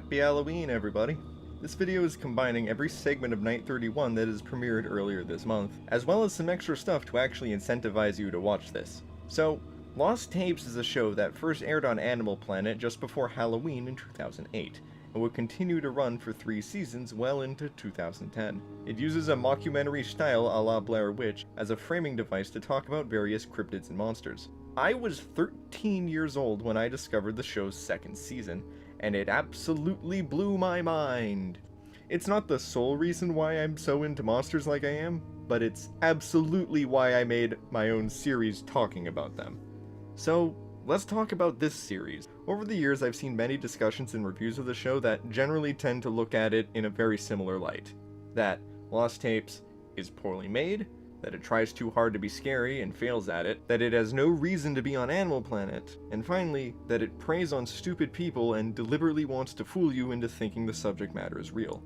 Happy Halloween, everybody! This video is combining every segment of Night 31 that is premiered earlier this month, as well as some extra stuff to actually incentivize you to watch this. So, Lost Tapes is a show that first aired on Animal Planet just before Halloween in 2008, and would continue to run for 3 seasons well into 2010. It uses a mockumentary style a la Blair Witch as a framing device to talk about various cryptids and monsters. I was 13 years old when I discovered the show's second season, and it absolutely blew my mind. It's not the sole reason why I'm so into monsters like I am, but it's absolutely why I made my own series talking about them. So, let's talk about this series. Over the years, I've seen many discussions and reviews of the show that generally tend to look at it in a very similar light. That Lost Tapes is poorly made, that it tries too hard to be scary and fails at it, that it has no reason to be on Animal Planet, and finally, that it preys on stupid people and deliberately wants to fool you into thinking the subject matter is real.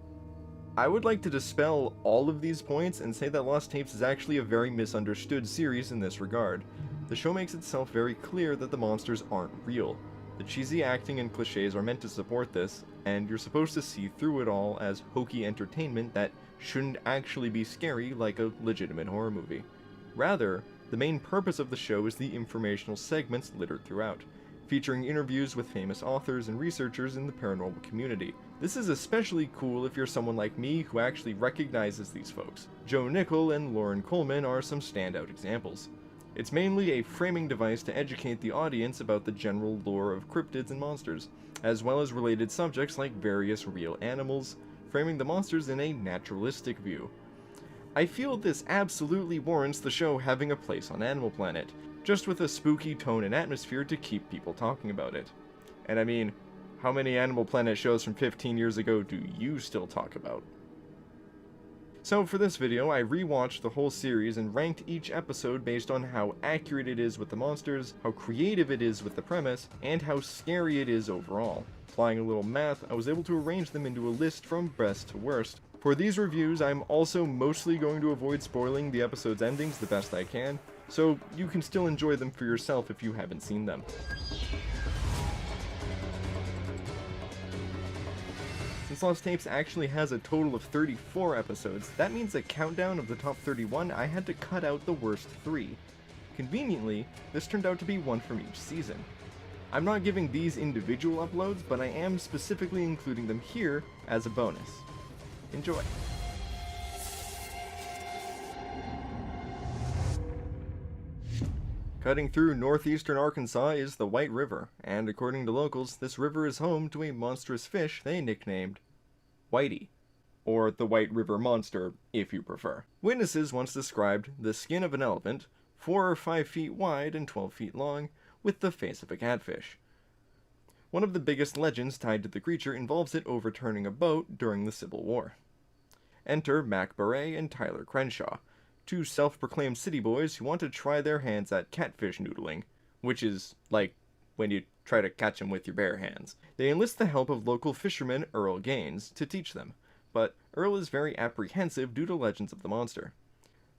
I would like to dispel all of these points and say that Lost Tapes is actually a very misunderstood series in this regard. The show makes itself very clear that the monsters aren't real. The cheesy acting and cliches are meant to support this, and you're supposed to see through it all as hokey entertainment that shouldn't actually be scary like a legitimate horror movie. Rather, the main purpose of the show is the informational segments littered throughout, featuring interviews with famous authors and researchers in the paranormal community. This is especially cool if you're someone like me who actually recognizes these folks. Joe Nickell and Lauren Coleman are some standout examples. It's mainly a framing device to educate the audience about the general lore of cryptids and monsters, as well as related subjects like various real animals, framing the monsters in a naturalistic view. I feel this absolutely warrants the show having a place on Animal Planet, just with a spooky tone and atmosphere to keep people talking about it. And I mean, how many Animal Planet shows from 15 years ago do you still talk about? So for this video, I rewatched the whole series and ranked each episode based on how accurate it is with the monsters, how creative it is with the premise, and how scary it is overall. Applying a little math, I was able to arrange them into a list from best to worst. For these reviews, I'm also mostly going to avoid spoiling the episode's endings the best I can, so you can still enjoy them for yourself if you haven't seen them. Since Lost Tapes actually has a total of 34 episodes, that means a countdown of the top 31, I had to cut out the worst 3. Conveniently, this turned out to be one from each season. I'm not giving these individual uploads, but I am specifically including them here as a bonus. Enjoy! Cutting through northeastern Arkansas is the White River, and according to locals, this river is home to a monstrous fish they nicknamed Whitey, or the White River Monster, if you prefer. Witnesses once described the skin of an elephant, 4 or 5 feet wide and 12 feet long, with the face of a catfish. One of the biggest legends tied to the creature involves it overturning a boat during the Civil War. Enter Mac Barret and Tyler Crenshaw, 2 self-proclaimed city boys who want to try their hands at catfish noodling, which is like when you try to catch them with your bare hands. They enlist the help of local fisherman Earl Gaines to teach them, but Earl is very apprehensive due to legends of the monster.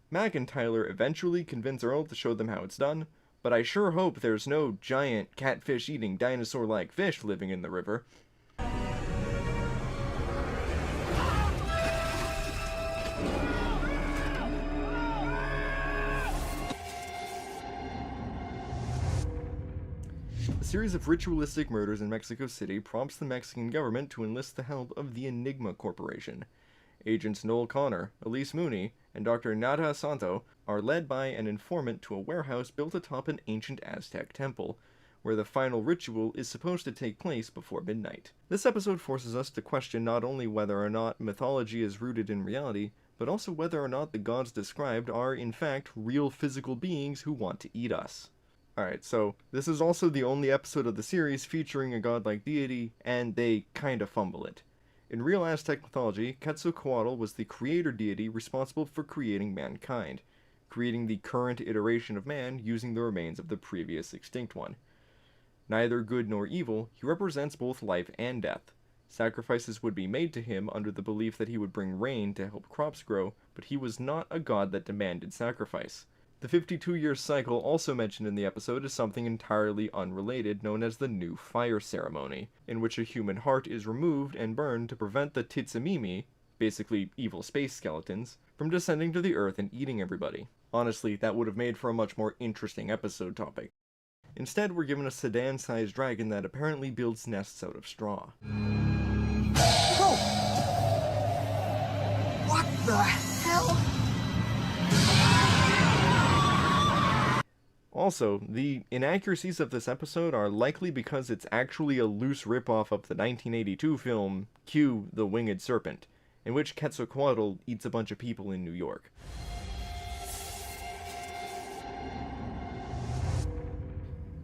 Mac and Tyler eventually convince Earl to show them how it's done, but I sure hope there's no giant catfish-eating dinosaur-like fish living in the river. A series of ritualistic murders in Mexico City prompts the Mexican government to enlist the help of the Enigma Corporation. Agents Noel Connor, Elise Mooney, and Dr. Nada Santo are led by an informant to a warehouse built atop an ancient Aztec temple, where the final ritual is supposed to take place before midnight. This episode forces us to question not only whether or not mythology is rooted in reality, but also whether or not the gods described are in fact real physical beings who want to eat us. Alright, so this is also the only episode of the series featuring a godlike deity, and they kinda fumble it. In real Aztec mythology, Quetzalcoatl was the creator deity responsible for creating mankind, creating the current iteration of man using the remains of the previous extinct one. Neither good nor evil, he represents both life and death. Sacrifices would be made to him under the belief that he would bring rain to help crops grow, but he was not a god that demanded sacrifice. The 52-year cycle also mentioned in the episode is something entirely unrelated known as the New Fire Ceremony, in which a human heart is removed and burned to prevent the Titsamimi, basically evil space skeletons, from descending to the earth and eating everybody. Honestly, that would have made for a much more interesting episode topic. Instead, we're given a sedan-sized dragon that apparently builds nests out of straw. Oh! What the hell? Also, the inaccuracies of this episode are likely because it's actually a loose ripoff of the 1982 film Q, the Winged Serpent, in which Quetzalcoatl eats a bunch of people in New York.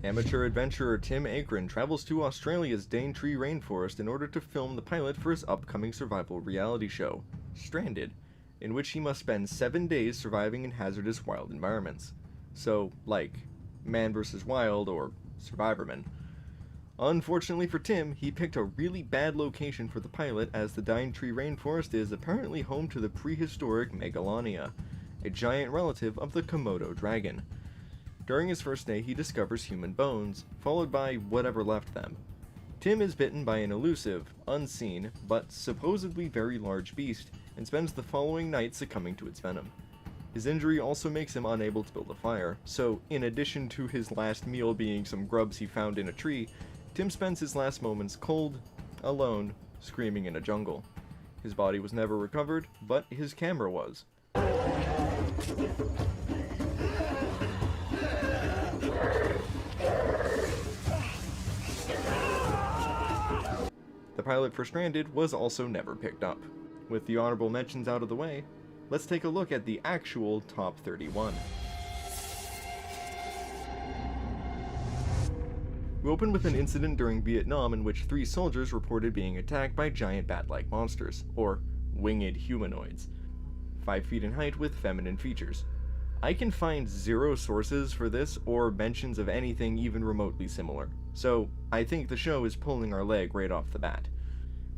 Amateur adventurer Tim Akron travels to Australia's Daintree rainforest in order to film the pilot for his upcoming survival reality show, Stranded, in which he must spend 7 days surviving in hazardous wild environments. So, like, Man vs. Wild or Survivorman. Unfortunately for Tim, he picked a really bad location for the pilot, as the Daintree rainforest is apparently home to the prehistoric Megalania, a giant relative of the Komodo dragon. During his first day, he discovers human bones, followed by whatever left them. Tim is bitten by an elusive, unseen, but supposedly very large beast, and spends the following night succumbing to its venom. His injury also makes him unable to build a fire, so in addition to his last meal being some grubs he found in a tree, Tim spends his last moments cold, alone, screaming in a jungle. His body was never recovered, but his camera was. The pilot for Stranded was also never picked up. With the honorable mentions out of the way, let's take a look at the actual top 31. We open with an incident during Vietnam in which 3 soldiers reported being attacked by giant bat-like monsters, or winged humanoids, 5 feet in height with feminine features. I can find 0 sources for this or mentions of anything even remotely similar, so I think the show is pulling our leg right off the bat.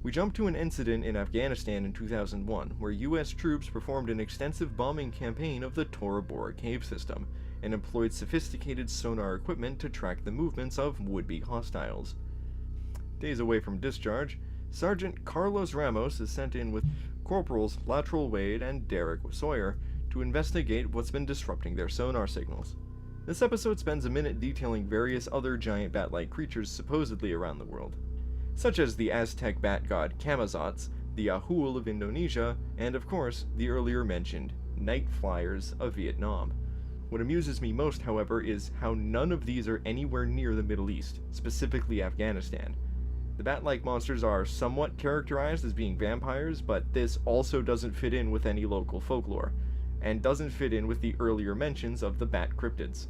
We jump to an incident in Afghanistan in 2001, where US troops performed an extensive bombing campaign of the Tora Bora cave system, and employed sophisticated sonar equipment to track the movements of would-be hostiles. Days away from discharge, Sergeant Carlos Ramos is sent in with Corporals Latrell Wade and Derek Sawyer to investigate what's been disrupting their sonar signals. This episode spends a minute detailing various other giant bat-like creatures supposedly around the world, such as the Aztec bat god Camazotz, the Ahul of Indonesia, and of course, the earlier mentioned Night Flyers of Vietnam. What amuses me most, however, is how none of these are anywhere near the Middle East, specifically Afghanistan. The bat-like monsters are somewhat characterized as being vampires, but this also doesn't fit in with any local folklore, and doesn't fit in with the earlier mentions of the bat cryptids.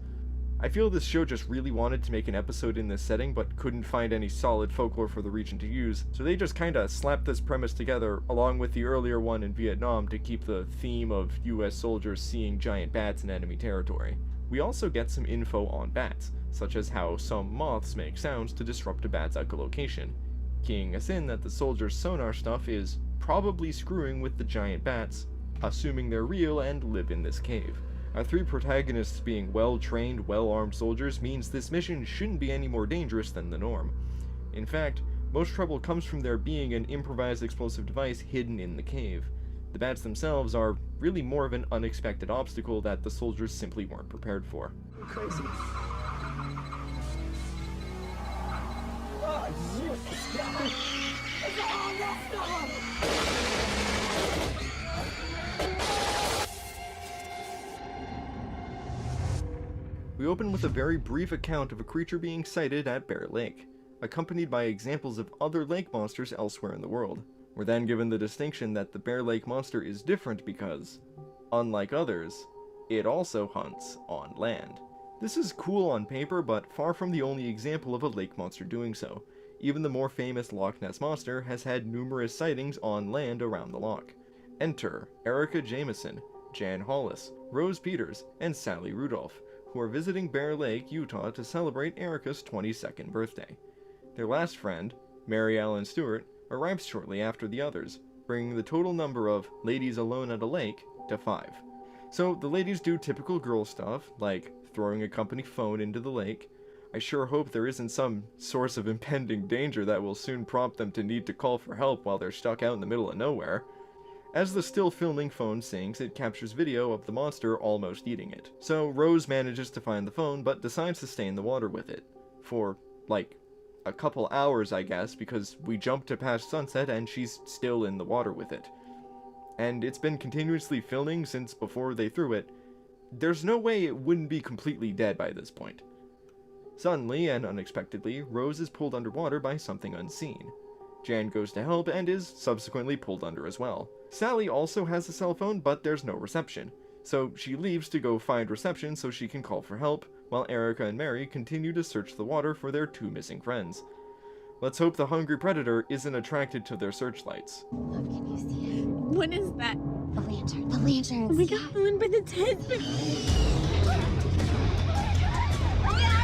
I feel this show just really wanted to make an episode in this setting, but couldn't find any solid folklore for the region to use, so they just kinda slapped this premise together along with the earlier one in Vietnam to keep the theme of US soldiers seeing giant bats in enemy territory. We also get some info on bats, such as how some moths make sounds to disrupt a bat's echolocation, keying us in that the soldiers' sonar stuff is probably screwing with the giant bats, assuming they're real and live in this cave. Our 3 protagonists being well-trained, well-armed soldiers means this mission shouldn't be any more dangerous than the norm. In fact, most trouble comes from there being an improvised explosive device hidden in the cave. The bats themselves are really more of an unexpected obstacle that the soldiers simply weren't prepared for. Crazy. We open with a very brief account of a creature being sighted at Bear Lake, accompanied by examples of other lake monsters elsewhere in the world. We're then given the distinction that the Bear Lake monster is different because, unlike others, it also hunts on land. This is cool on paper, but far from the only example of a lake monster doing so. Even the more famous Loch Ness Monster has had numerous sightings on land around the loch. Enter Erica Jameson, Jan Hollis, Rose Peters, and Sally Rudolph, who are visiting Bear Lake, Utah to celebrate Erica's 22nd birthday. Their last friend, Mary Ellen Stewart, arrives shortly after the others, bringing the total number of ladies alone at a lake to 5. So the ladies do typical girl stuff, like throwing a company phone into the lake. I sure hope there isn't some source of impending danger that will soon prompt them to need to call for help while they're stuck out in the middle of nowhere. As the still filming phone sinks, it captures video of the monster almost eating it. So Rose manages to find the phone, but decides to stay in the water with it. For, like, a couple hours, I guess, because we jump to past sunset and she's still in the water with it. And it's been continuously filming since before they threw it. There's no way it wouldn't be completely dead by this point. Suddenly and unexpectedly, Rose is pulled underwater by something unseen. Jan goes to help and is subsequently pulled under as well. Sally also has a cell phone, but there's no reception. So she leaves to go find reception so she can call for help, while Erica and Mary continue to search the water for their 2 missing friends. Let's hope the hungry predator isn't attracted to their searchlights. Love, can you see it? What is that? The lantern. The lantern. Oh my god, the one with its head. Get out of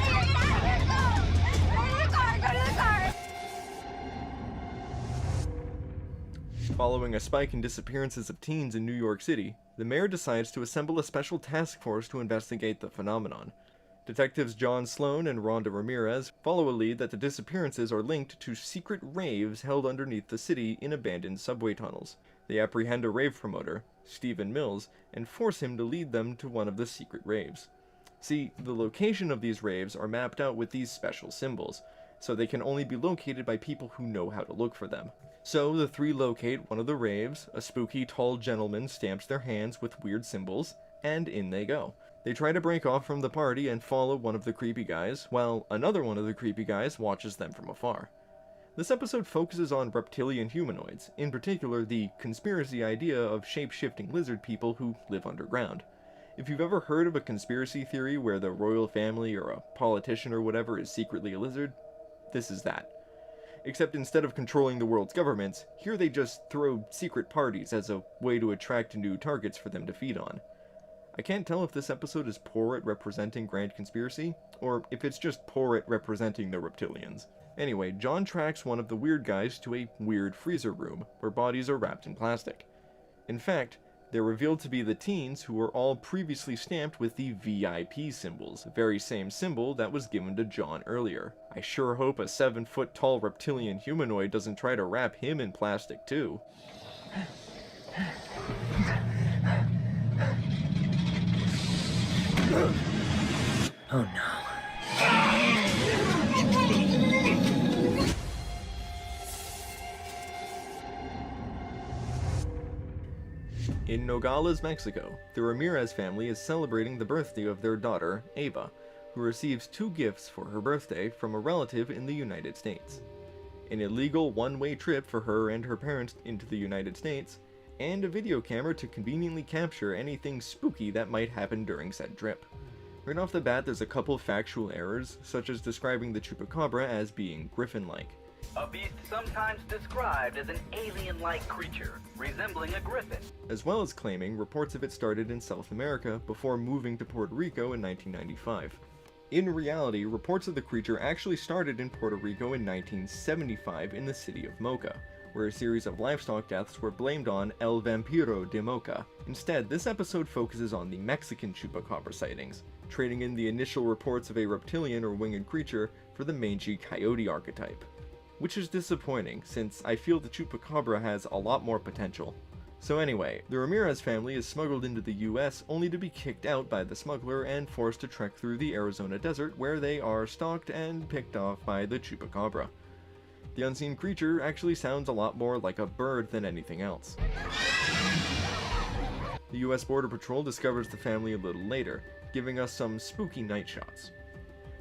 here! Go to the car! Go to the car! Following a spike in disappearances of teens in New York City, the mayor decides to assemble a special task force to investigate the phenomenon. Detectives John Sloan and Rhonda Ramirez follow a lead that the disappearances are linked to secret raves held underneath the city in abandoned subway tunnels. They apprehend a rave promoter, Stephen Mills, and force him to lead them to one of the secret raves. See, the location of these raves are mapped out with these special symbols, so they can only be located by people who know how to look for them. So the 3 locate one of the raves, a spooky tall gentleman stamps their hands with weird symbols, and in they go. They try to break off from the party and follow one of the creepy guys, while another one of the creepy guys watches them from afar. This episode focuses on reptilian humanoids, in particular the conspiracy idea of shape-shifting lizard people who live underground. If you've ever heard of a conspiracy theory where the royal family or a politician or whatever is secretly a lizard, this is that. Except instead of controlling the world's governments, here they just throw secret parties as a way to attract new targets for them to feed on. I can't tell if this episode is poor at representing grand conspiracy, or if it's just poor at representing the reptilians. Anyway, John tracks one of the weird guys to a weird freezer room, where bodies are wrapped in plastic. In fact, they're revealed to be the teens who were all previously stamped with the VIP symbols, the very same symbol that was given to John earlier. I sure hope a 7-foot-tall reptilian humanoid doesn't try to wrap him in plastic too. Oh no. In Nogales, Mexico, the Ramirez family is celebrating the birthday of their daughter, Ava, who receives 2 gifts for her birthday from a relative in the United States. An illegal one-way trip for her and her parents into the United States, and a video camera to conveniently capture anything spooky that might happen during said trip. Right off the bat, there's a couple factual errors, such as describing the Chupacabra as being griffin-like. A beast sometimes described as an alien-like creature, resembling a griffin. As well as claiming reports of it started in South America before moving to Puerto Rico in 1995. In reality, reports of the creature actually started in Puerto Rico in 1975 in the city of Moca, where a series of livestock deaths were blamed on El Vampiro de Moca. Instead, this episode focuses on the Mexican Chupacabra sightings, trading in the initial reports of a reptilian or winged creature for the mangy coyote archetype. Which is disappointing, since I feel the Chupacabra has a lot more potential. So anyway, the Ramirez family is smuggled into the US only to be kicked out by the smuggler and forced to trek through the Arizona desert where they are stalked and picked off by the Chupacabra. The unseen creature actually sounds a lot more like a bird than anything else. The US Border Patrol discovers the family a little later, giving us some spooky night shots.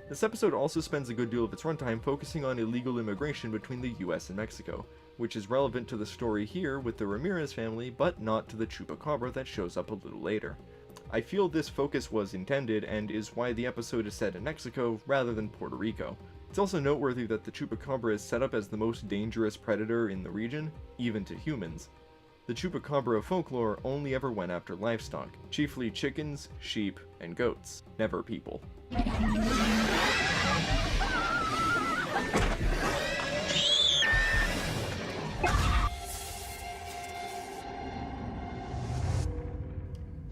This episode also spends a good deal of its runtime focusing on illegal immigration between the US and Mexico, which is relevant to the story here with the Ramirez family, but not to the Chupacabra that shows up a little later. I feel this focus was intended and is why the episode is set in Mexico rather than Puerto Rico. It's also noteworthy that the Chupacabra is set up as the most dangerous predator in the region, even to humans. The Chupacabra folklore only ever went after livestock, chiefly chickens, sheep, and goats, never people.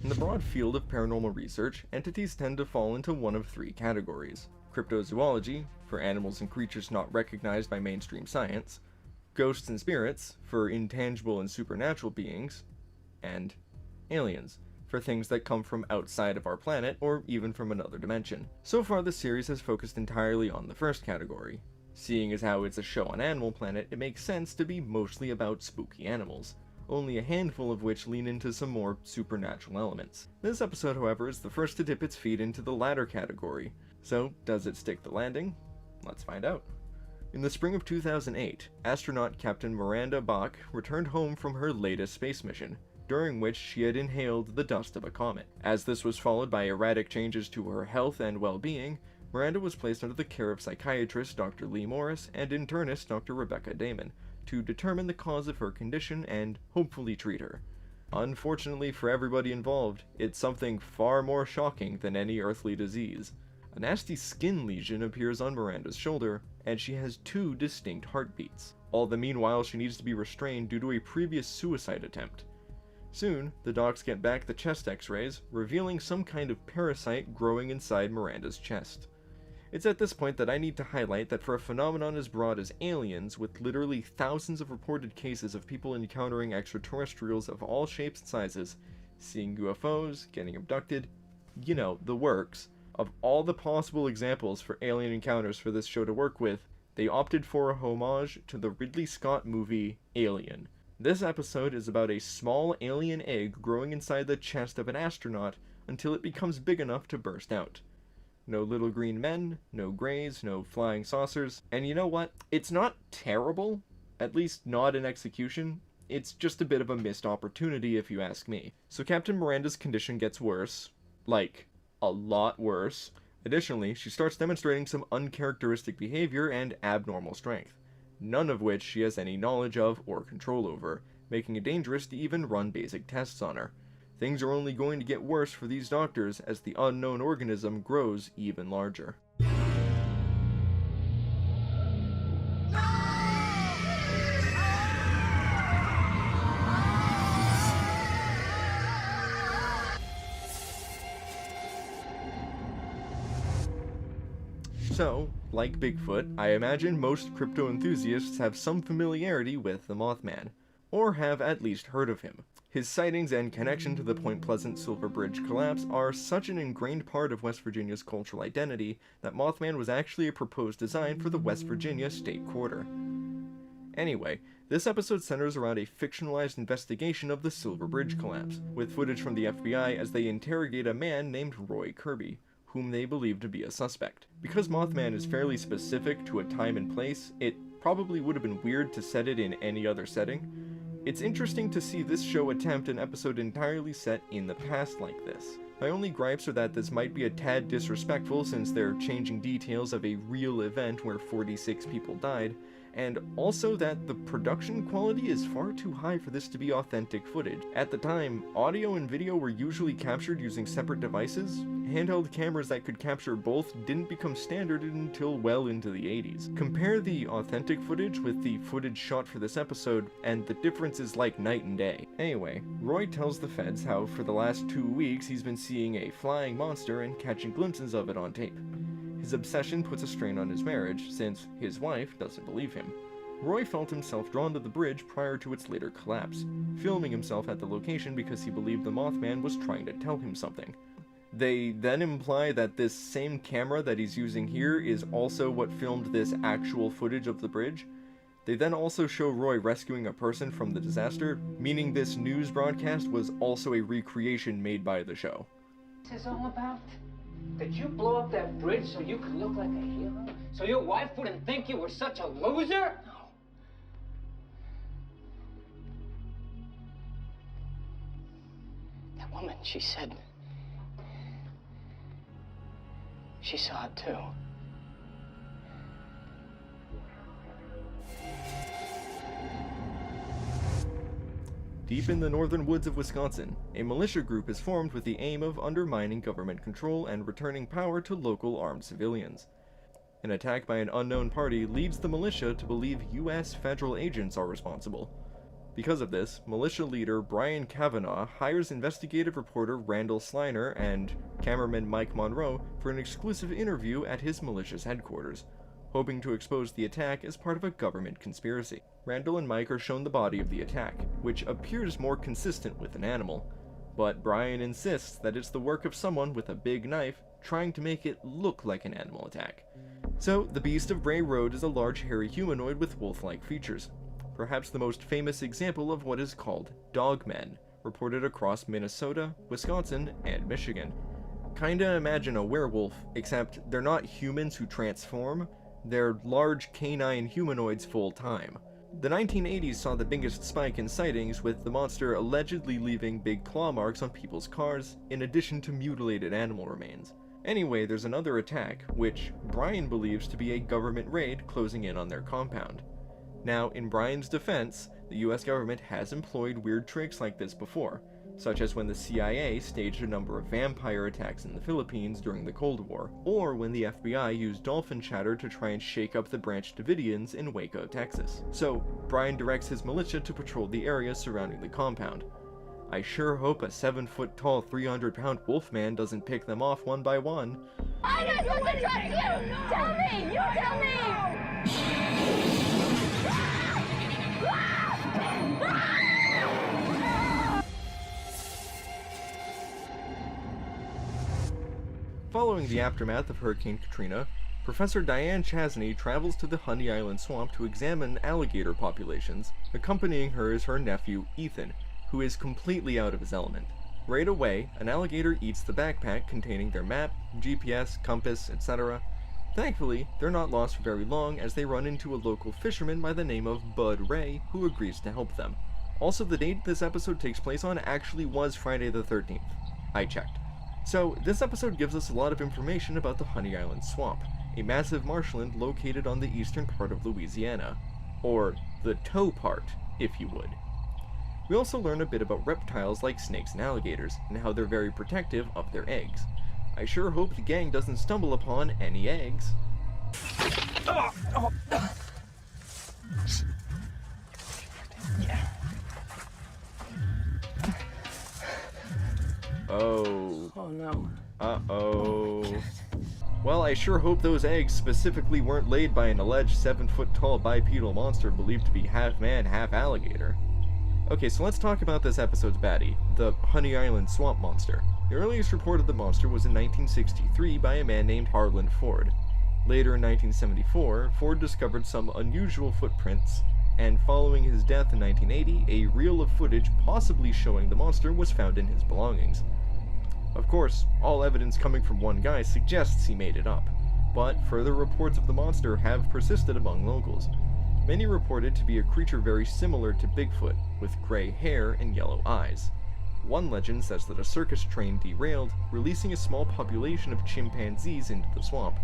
In the broad field of paranormal research, entities tend to fall into one of three categories: cryptozoology, for animals and creatures not recognized by mainstream science; ghosts and spirits, for intangible and supernatural beings; and aliens, for things that come from outside of our planet or even from another dimension. So far, the series has focused entirely on the first category. Seeing as how it's a show on Animal Planet, it makes sense to be mostly about spooky animals, only a handful of which lean into some more supernatural elements. This episode, however, is the first to dip its feet into the latter category. So, does it stick the landing? Let's find out. In the spring of 2008, astronaut Captain Miranda Bach returned home from her latest space mission, during which she had inhaled the dust of a comet. As this was followed by erratic changes to her health and well-being, Miranda was placed under the care of psychiatrist Dr. Lee Morris and internist Dr. Rebecca Damon to determine the cause of her condition and hopefully treat her. Unfortunately for everybody involved, it's something far more shocking than any earthly disease. A nasty skin lesion appears on Miranda's shoulder, and she has 2 distinct heartbeats. All the meanwhile, she needs to be restrained due to a previous suicide attempt. Soon, the docs get back the chest x-rays, revealing some kind of parasite growing inside Miranda's chest. It's at this point that I need to highlight that for a phenomenon as broad as aliens, with literally thousands of reported cases of people encountering extraterrestrials of all shapes and sizes, seeing UFOs, getting abducted, you know, the works, of all the possible examples for alien encounters for this show to work with, they opted for a homage to the Ridley Scott movie Alien. This episode is about a small alien egg growing inside the chest of an astronaut until it becomes big enough to burst out. No little green men, no greys, no flying saucers, and you know what? It's not terrible, at least not in execution. It's just a bit of a missed opportunity if you ask me. So Captain Miranda's condition gets worse, like, a lot worse. Additionally, she starts demonstrating some uncharacteristic behavior and abnormal strength, none of which she has any knowledge of or control over, making it dangerous to even run basic tests on her. Things are only going to get worse for these doctors as the unknown organism grows even larger. So, like Bigfoot, I imagine most crypto enthusiasts have some familiarity with the Mothman, or have at least heard of him. His sightings and connection to the Point Pleasant Silver Bridge collapse are such an ingrained part of West Virginia's cultural identity that Mothman was actually a proposed design for the West Virginia State Quarter. Anyway, this episode centers around a fictionalized investigation of the Silver Bridge collapse, with footage from the FBI as they interrogate a man named Roy Kirby, whom they believe to be a suspect. Because Mothman is fairly specific to a time and place, it probably would have been weird to set it in any other setting. It's interesting to see this show attempt an episode entirely set in the past like this. My only gripes are that this might be a tad disrespectful since they're changing details of a real event where 46 people died, and also that the production quality is far too high for this to be authentic footage. At the time, audio and video were usually captured using separate devices. Handheld cameras that could capture both didn't become standard until well into the 80s. Compare the authentic footage with the footage shot for this episode, and the difference is like night and day. Anyway, Roy tells the feds how for the last 2 weeks he's been seeing a flying monster and catching glimpses of it on tape. His obsession puts a strain on his marriage, since his wife doesn't believe him. Roy felt himself drawn to the bridge prior to its later collapse, filming himself at the location because he believed the Mothman was trying to tell him something. They then imply that this same camera that he's using here is also what filmed this actual footage of the bridge. They then also show Roy rescuing a person from the disaster, meaning this news broadcast was also a recreation made by the show. What's this all about? Did you blow up that bridge so you could look like a hero? So your wife wouldn't think you were such a loser? No. That woman, she said... she saw it too. Deep in the northern woods of Wisconsin, a militia group is formed with the aim of undermining government control and returning power to local armed civilians. An attack by an unknown party leads the militia to believe U.S. federal agents are responsible. Because of this, militia leader Brian Kavanaugh hires investigative reporter Randall Sliner and cameraman Mike Monroe for an exclusive interview at his militia's headquarters, hoping to expose the attack as part of a government conspiracy. Randall and Mike are shown the body of the attack, which appears more consistent with an animal, but Brian insists that it's the work of someone with a big knife trying to make it look like an animal attack. So, the Beast of Bray Road is a large hairy humanoid with wolf-like features, perhaps the most famous example of what is called Dogmen, reported across Minnesota, Wisconsin, and Michigan. Kinda imagine a werewolf, except they're not humans who transform, they're large canine humanoids full-time. The 1980s saw the biggest spike in sightings, with the monster allegedly leaving big claw marks on people's cars, in addition to mutilated animal remains. Anyway, there's another attack, which Brian believes to be a government raid closing in on their compound. Now, in Brian's defense, the US government has employed weird tricks like this before, such as when the CIA staged a number of vampire attacks in the Philippines during the Cold War, or when the FBI used dolphin chatter to try and shake up the Branch Davidians in Waco, Texas. So, Brian directs his militia to patrol the area surrounding the compound. I sure hope a 7-foot-tall, 300-pound wolfman doesn't pick them off one by one. I'm not supposed to trust you! Tell me! You tell me! Following the aftermath of Hurricane Katrina, Professor Diane Chasney travels to the Honey Island swamp to examine alligator populations. Accompanying her is her nephew, Ethan, who is completely out of his element. Right away, an alligator eats the backpack containing their map, GPS, compass, etc. Thankfully, they're not lost for very long as they run into a local fisherman by the name of Bud Ray, who agrees to help them. Also, the date this episode takes place on actually was Friday the 13th. I checked. So, this episode gives us a lot of information about the Honey Island Swamp, a massive marshland located on the eastern part of Louisiana. Or, the toe part, if you would. We also learn a bit about reptiles like snakes and alligators, and how they're very protective of their eggs. I sure hope the gang doesn't stumble upon any eggs. Oh. Oh no. Uh-oh. Well, I sure hope those eggs specifically weren't laid by an alleged 7-foot-tall bipedal monster believed to be half man, half alligator. Okay, so let's talk about this episode's baddie, the Honey Island Swamp Monster. The earliest report of the monster was in 1963 by a man named Harlan Ford. Later in 1974, Ford discovered some unusual footprints, and following his death in 1980, a reel of footage possibly showing the monster was found in his belongings. Of course, all evidence coming from one guy suggests he made it up, but further reports of the monster have persisted among locals. Many report it to be a creature very similar to Bigfoot, with gray hair and yellow eyes. One legend says that a circus train derailed, releasing a small population of chimpanzees into the swamp,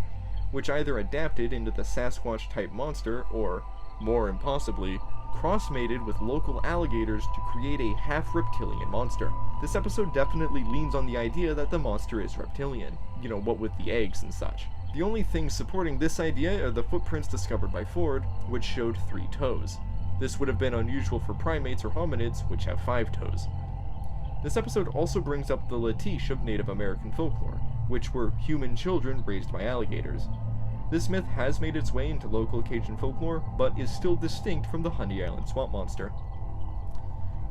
which either adapted into the Sasquatch-type monster or, more impossibly, cross-mated with local alligators to create a half-reptilian monster. This episode definitely leans on the idea that the monster is reptilian, you know, what with the eggs and such. The only things supporting this idea are the footprints discovered by Ford, which showed 3 toes. This would have been unusual for primates or hominids, which have 5 toes. This episode also brings up the Latish of Native American folklore, which were human children raised by alligators. This myth has made its way into local Cajun folklore, but is still distinct from the Honey Island Swamp Monster.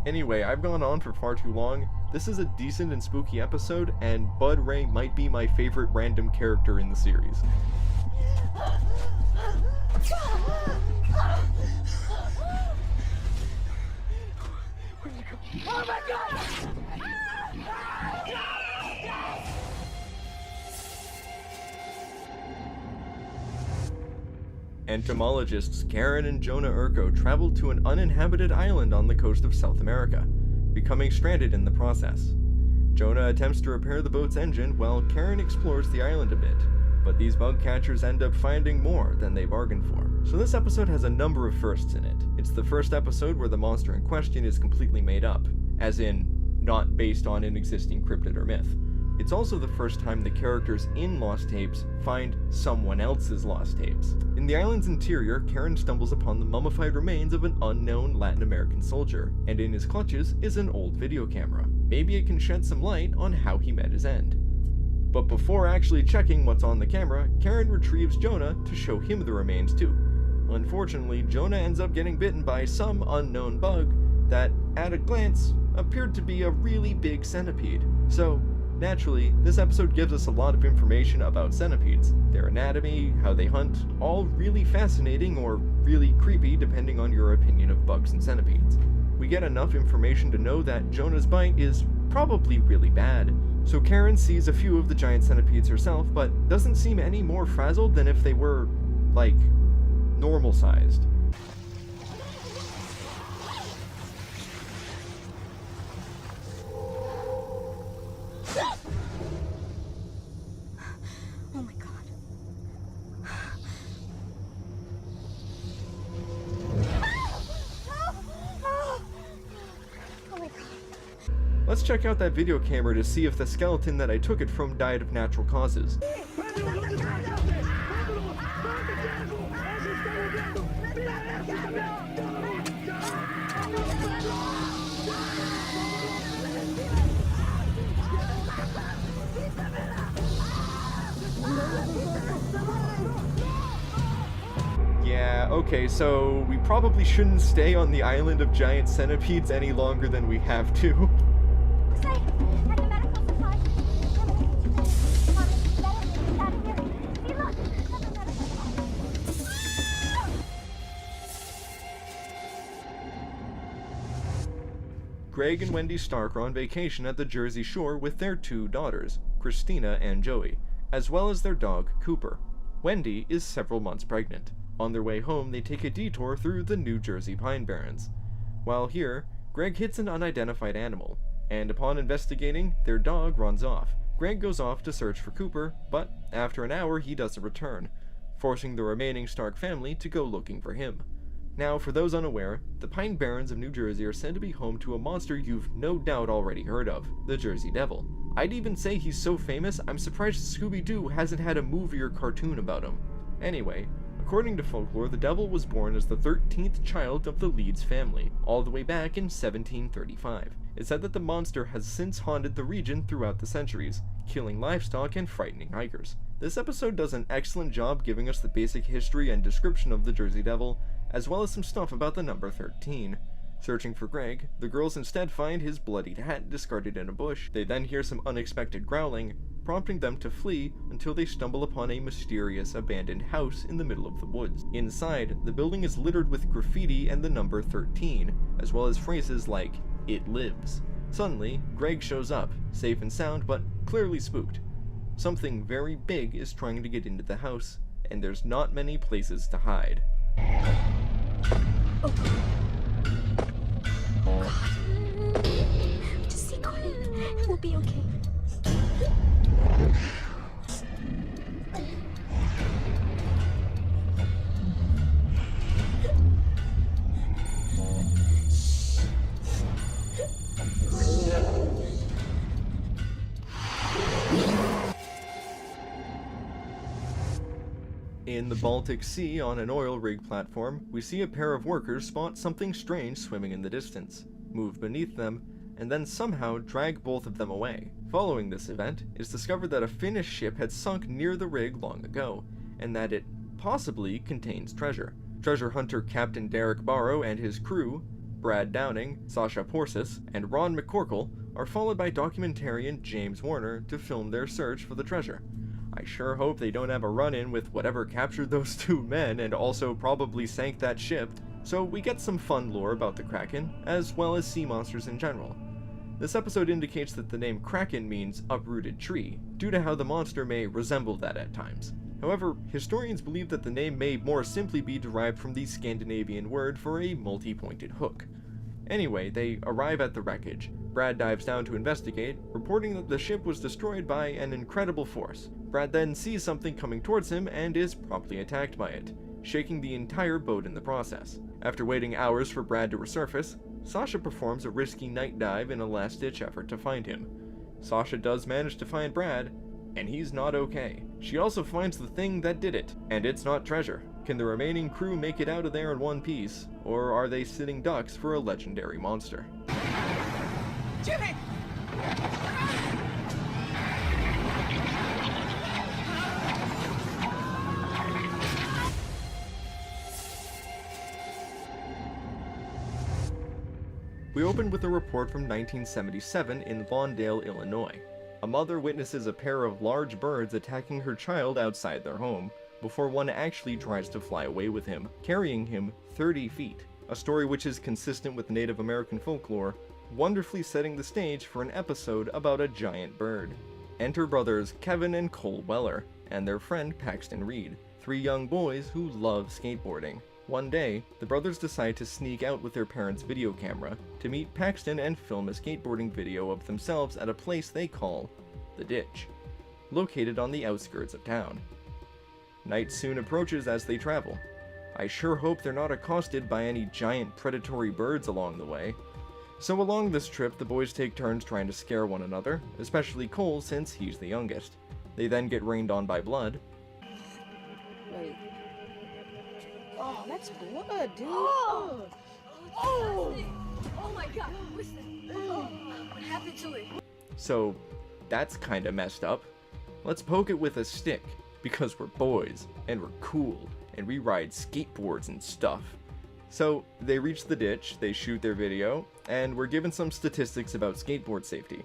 Anyway, I've gone on for far too long. This is a decent and spooky episode, and Bud Ray might be my favorite random character in the series. Oh my god! Entomologists Karen and Jonah Urko traveled to an uninhabited island on the coast of South America, becoming stranded in the process. Jonah attempts to repair the boat's engine while Karen explores the island a bit, but these bug catchers end up finding more than they bargained for. So this episode has a number of firsts in it. It's the first episode where the monster in question is completely made up, as in, not based on an existing cryptid or myth. It's also the first time the characters in Lost Tapes find someone else's lost tapes. In the island's interior, Karen stumbles upon the mummified remains of an unknown Latin American soldier, and in his clutches is an old video camera. Maybe it can shed some light on how he met his end. But before actually checking what's on the camera, Karen retrieves Jonah to show him the remains too. Unfortunately, Jonah ends up getting bitten by some unknown bug that, at a glance, appeared to be a really big centipede. So, naturally, this episode gives us a lot of information about centipedes, their anatomy, how they hunt, all really fascinating or really creepy depending on your opinion of bugs and centipedes. We get enough information to know that Jonah's bite is probably really bad. So Karen sees a few of the giant centipedes herself, but doesn't seem any more frazzled than if they were, like, normal sized. Oh my god. Oh my god. Let's check out that video camera to see if the skeleton that I took it from died of natural causes. Yeah, okay, so we probably shouldn't stay on the island of giant centipedes any longer than we have to. Greg and Wendy Stark are on vacation at the Jersey Shore with their two daughters, Christina and Joey, as well as their dog, Cooper. Wendy is several months pregnant. On their way home, they take a detour through the New Jersey Pine Barrens. While here, Greg hits an unidentified animal, and upon investigating, their dog runs off. Greg goes off to search for Cooper, but after an hour he doesn't return, forcing the remaining Stark family to go looking for him. Now, for those unaware, the Pine Barrens of New Jersey are said to be home to a monster you've no doubt already heard of, the Jersey Devil. I'd even say he's so famous, I'm surprised Scooby-Doo hasn't had a movie or cartoon about him. Anyway, according to folklore, the devil was born as the 13th child of the Leeds family, all the way back in 1735. It's said that the monster has since haunted the region throughout the centuries, killing livestock and frightening hikers. This episode does an excellent job giving us the basic history and description of the Jersey Devil, as well as some stuff about the number 13. Searching for Greg, the girls instead find his bloodied hat discarded in a bush. They then hear some unexpected growling, prompting them to flee until they stumble upon a mysterious abandoned house in the middle of the woods. Inside, the building is littered with graffiti and the number 13, as well as phrases like, "It lives." Suddenly, Greg shows up, safe and sound but clearly spooked. Something very big is trying to get into the house, and there's not many places to hide. Just stay quiet. It will be okay. In the Baltic Sea, on an oil rig platform, we see a pair of workers spot something strange swimming in the distance, move beneath them, and then somehow drag both of them away. Following this event, it's discovered that a Finnish ship had sunk near the rig long ago, and that it possibly contains treasure. Treasure hunter Captain Derek Barrow and his crew, Brad Downing, Sasha Porsis, and Ron McCorkle, are followed by documentarian James Warner to film their search for the treasure. I sure hope they don't have a run-in with whatever captured those two men and also probably sank that ship, so we get some fun lore about the Kraken, as well as sea monsters in general. This episode indicates that the name Kraken means uprooted tree, due to how the monster may resemble that at times. However, historians believe that the name may more simply be derived from the Scandinavian word for a multi-pointed hook. Anyway, they arrive at the wreckage. Brad dives down to investigate, reporting that the ship was destroyed by an incredible force. Brad then sees something coming towards him and is promptly attacked by it, shaking the entire boat in the process. After waiting hours for Brad to resurface, Sasha performs a risky night dive in a last-ditch effort to find him. Sasha does manage to find Brad, and he's not okay. She also finds the thing that did it, and it's not treasure. Can the remaining crew make it out of there in one piece, or are they sitting ducks for a legendary monster? Jimmy! We open with a report from 1977 in Lawndale, Illinois. A mother witnesses a pair of large birds attacking her child outside their home, before one actually tries to fly away with him, carrying him 30 feet. A story which is consistent with Native American folklore, wonderfully setting the stage for an episode about a giant bird. Enter brothers Kevin and Cole Weller, and their friend Paxton Reed, 3 young boys who love skateboarding. One day, the brothers decide to sneak out with their parents' video camera to meet Paxton and film a skateboarding video of themselves at a place they call The Ditch, located on the outskirts of town. Night soon approaches as they travel. I sure hope they're not accosted by any giant predatory birds along the way. So along this trip, the boys take turns trying to scare one another, especially Cole since he's the youngest. They then get rained on by blood. Wait. Oh, that's blood, dude. Oh! Oh! Oh my god, what's that? Oh, what happened to it? So that's kinda messed up. Let's poke it with a stick, because we're boys, and we're cool, and we ride skateboards and stuff. So they reach the ditch, they shoot their video, and we're given some statistics about skateboard safety.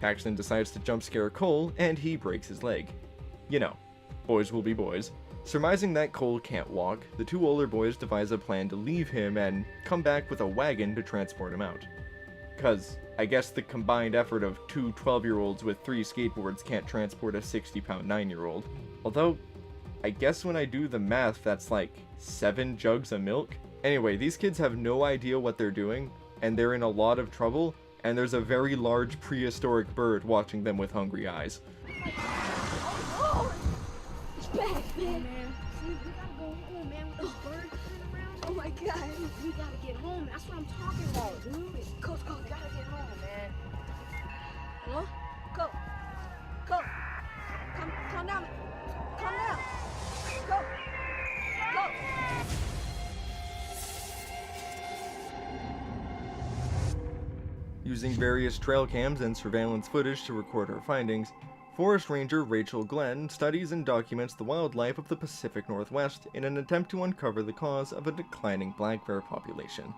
Paxton decides to jump scare Cole, and he breaks his leg. You know, boys will be boys. Surmising that Cole can't walk, the 2 older boys devise a plan to leave him and come back with a wagon to transport him out. Cause I guess the combined effort of 2 12-year-olds with 3 skateboards can't transport a 60-pound 9-year-old. Although, I guess when I do the math, that's like 7 jugs of milk. Anyway, these kids have no idea what they're doing, and they're in a lot of trouble, and there's a very large prehistoric bird watching them with hungry eyes. Oh, it's back, man. See, we gotta go home, man, with this bird running around. Oh my god. We gotta get home. That's what I'm talking about, dude. Coach, we gotta get home, man. Huh? Go. Calm down. Calm down. Go. Using various trail cams and surveillance footage to record her findings, Forest Ranger Rachel Glenn studies and documents the wildlife of the Pacific Northwest in an attempt to uncover the cause of a declining black bear population.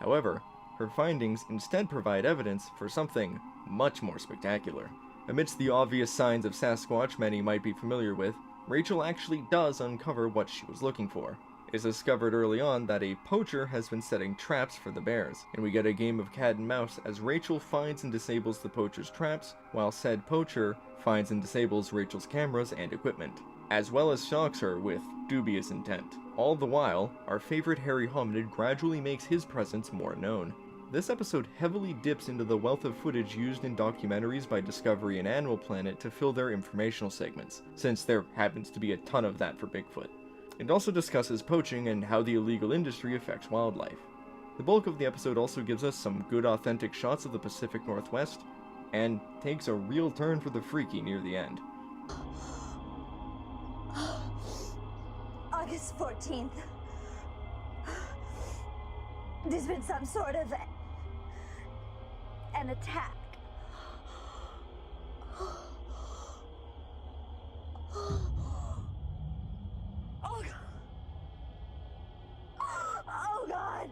However, her findings instead provide evidence for something much more spectacular. Amidst the obvious signs of Sasquatch many might be familiar with, Rachel actually does uncover what she was looking for. It is discovered early on that a poacher has been setting traps for the bears, and we get a game of cat and mouse as Rachel finds and disables the poacher's traps, while said poacher finds and disables Rachel's cameras and equipment, as well as shocks her with dubious intent. All the while, our favorite hairy hominid gradually makes his presence more known. This episode heavily dips into the wealth of footage used in documentaries by Discovery and Animal Planet to fill their informational segments, since there happens to be a ton of that for Bigfoot. It also discusses poaching and how the illegal industry affects wildlife. The bulk of the episode also gives us some good authentic shots of the Pacific Northwest, and takes a real turn for the freaky near the end. August 14th. There's been some sort of an attack. Oh God. Oh God.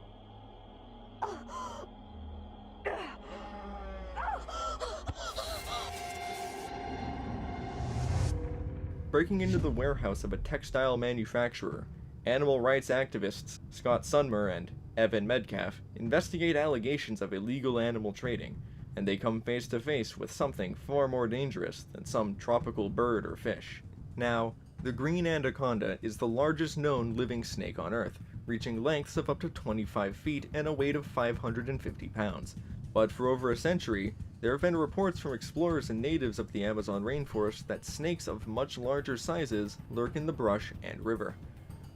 Breaking into the warehouse of a textile manufacturer, animal rights activists Scott Sunmer and Evan Metcalf investigate allegations of illegal animal trading, and they come face to face with something far more dangerous than some tropical bird or fish. Now, the green anaconda is the largest known living snake on Earth, reaching lengths of up to 25 feet and a weight of 550 pounds. But for over a century, there have been reports from explorers and natives of the Amazon rainforest that snakes of much larger sizes lurk in the brush and river,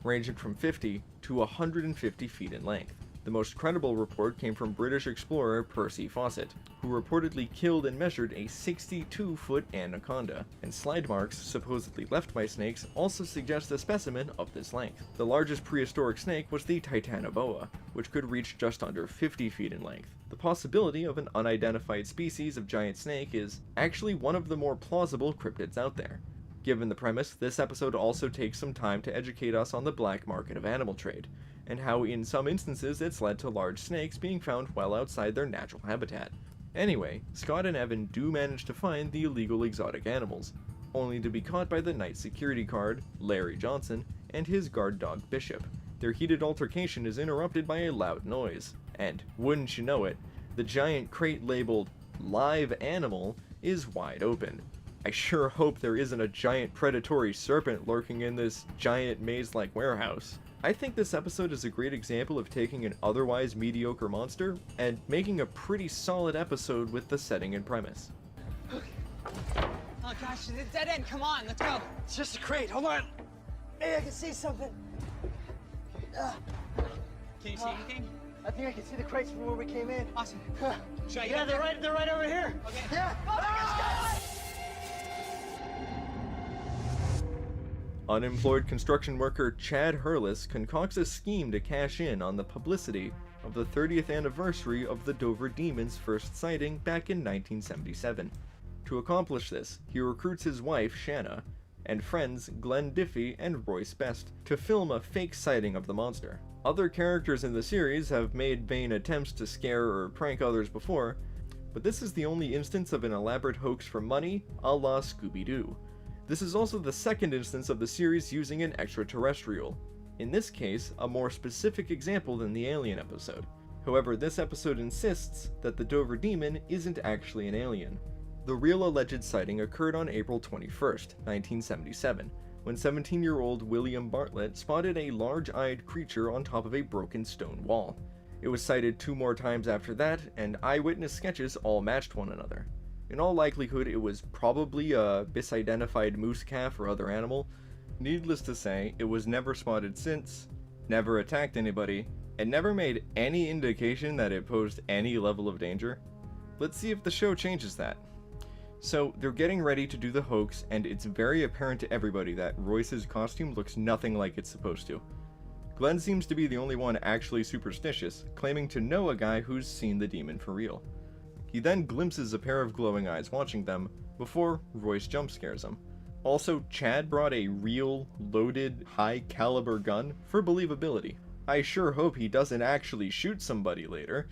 ranging from 50 to 150 feet in length. The most credible report came from British explorer Percy Fawcett, who reportedly killed and measured a 62-foot anaconda, and slide marks supposedly left by snakes also suggest a specimen of this length. The largest prehistoric snake was the Titanoboa, which could reach just under 50 feet in length. The possibility of an unidentified species of giant snake is actually one of the more plausible cryptids out there. Given the premise, this episode also takes some time to educate us on the black market of animal trade, and how in some instances it's led to large snakes being found well outside their natural habitat. Anyway, Scott and Evan do manage to find the illegal exotic animals, only to be caught by the night security guard, Larry Johnson, and his guard dog Bishop. Their heated altercation is interrupted by a loud noise, and wouldn't you know it, the giant crate labeled "Live Animal" is wide open. I sure hope there isn't a giant predatory serpent lurking in this giant maze-like warehouse. I think this episode is a great example of taking an otherwise mediocre monster and making a pretty solid episode with the setting and premise. Oh gosh, it's a dead end. Come on, let's go. It's just a crate. Hold on. Maybe I can see something. Can you see anything? I think I can see the crates from where we came in. Awesome. Should I get Yeah, up they're there? right over here. Okay. Yeah. Unemployed construction worker Chad Hurlis concocts a scheme to cash in on the publicity of the 30th anniversary of the Dover Demon's first sighting back in 1977. To accomplish this, he recruits his wife Shanna and friends Glenn Diffie and Royce Best to film a fake sighting of the monster. Other characters in the series have made vain attempts to scare or prank others before, but this is the only instance of an elaborate hoax for money, a la Scooby-Doo. This is also the second instance of the series using an extraterrestrial, in this case a more specific example than the alien episode. However, this episode insists that the Dover Demon isn't actually an alien. The real alleged sighting occurred on April 21st, 1977, when 17-year-old William Bartlett spotted a large-eyed creature on top of a broken stone wall. It was sighted 2 more times after that, and eyewitness sketches all matched one another. In all likelihood, it was probably a misidentified moose calf or other animal. Needless to say, it was never spotted since, never attacked anybody, and never made any indication that it posed any level of danger. Let's see if the show changes that. So, they're getting ready to do the hoax, and it's very apparent to everybody that Royce's costume looks nothing like it's supposed to. Glenn seems to be the only one actually superstitious, claiming to know a guy who's seen the demon for real. He then glimpses a pair of glowing eyes watching them, before Royce jump scares him. Also, Chad brought a real, loaded, high-caliber gun for believability. I sure hope he doesn't actually shoot somebody later.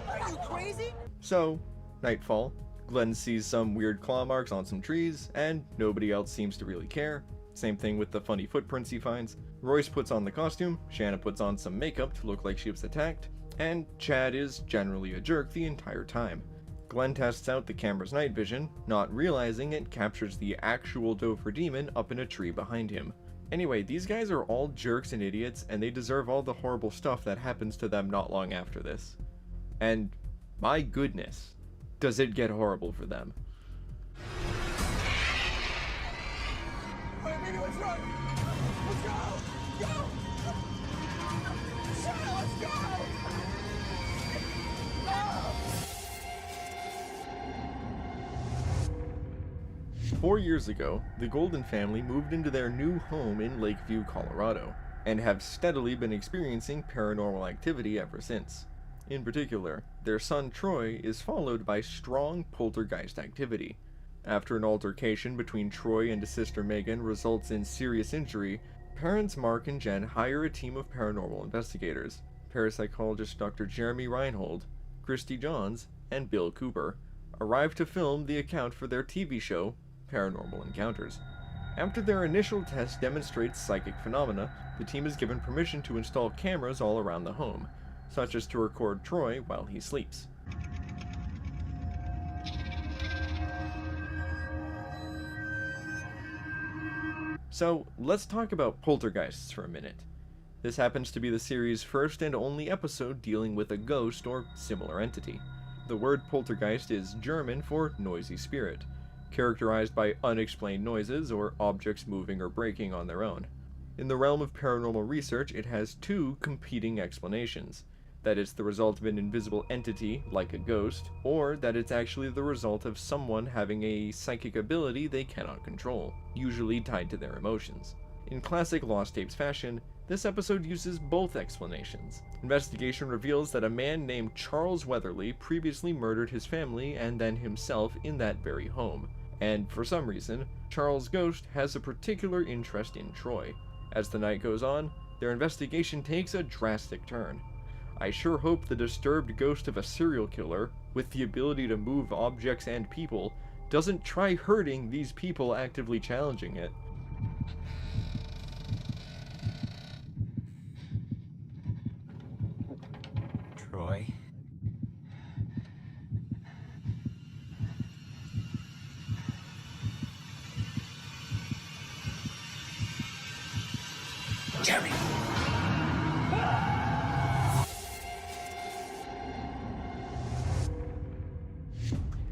Are you crazy? So, nightfall. Glenn sees some weird claw marks on some trees, and nobody else seems to really care. Same thing with the funny footprints he finds. Royce puts on the costume, Shanna puts on some makeup to look like she was attacked, and Chad is generally a jerk the entire time. Glenn tests out the camera's night vision, not realizing it captures the actual Dover Demon up in a tree behind him. Anyway, these guys are all jerks and idiots, and they deserve all the horrible stuff that happens to them not long after this. And, my goodness, does it get horrible for them. Wait, maybe let's run. Let's go. Go. Shanna, let's go. Oh. 4 years ago, the Golden family moved into their new home in Lakeview, Colorado, and have steadily been experiencing paranormal activity ever since. In particular, their son Troy is followed by strong poltergeist activity. After an altercation between Troy and his sister Megan results in serious injury, parents Mark and Jen hire a team of paranormal investigators, parapsychologist Dr. Jeremy Reinhold, Christy Johns, and Bill Cooper, arrive to film the account for their TV show, Paranormal Encounters. After their initial test demonstrates psychic phenomena, the team is given permission to install cameras all around the home, such as to record Troy while he sleeps. So, let's talk about poltergeists for a minute. This happens to be the series' first and only episode dealing with a ghost or similar entity. The word poltergeist is German for noisy spirit, characterized by unexplained noises or objects moving or breaking on their own. In the realm of paranormal research, it has two competing explanations. That it's the result of an invisible entity, like a ghost, or that it's actually the result of someone having a psychic ability they cannot control, usually tied to their emotions. In classic Lost Tapes fashion, this episode uses both explanations. Investigation reveals that a man named Charles Weatherly previously murdered his family and then himself in that very home, and for some reason, Charles' ghost has a particular interest in Troy. As the night goes on, their investigation takes a drastic turn. I sure hope the disturbed ghost of a serial killer, with the ability to move objects and people, doesn't try hurting these people actively challenging it. Troy? Jerry!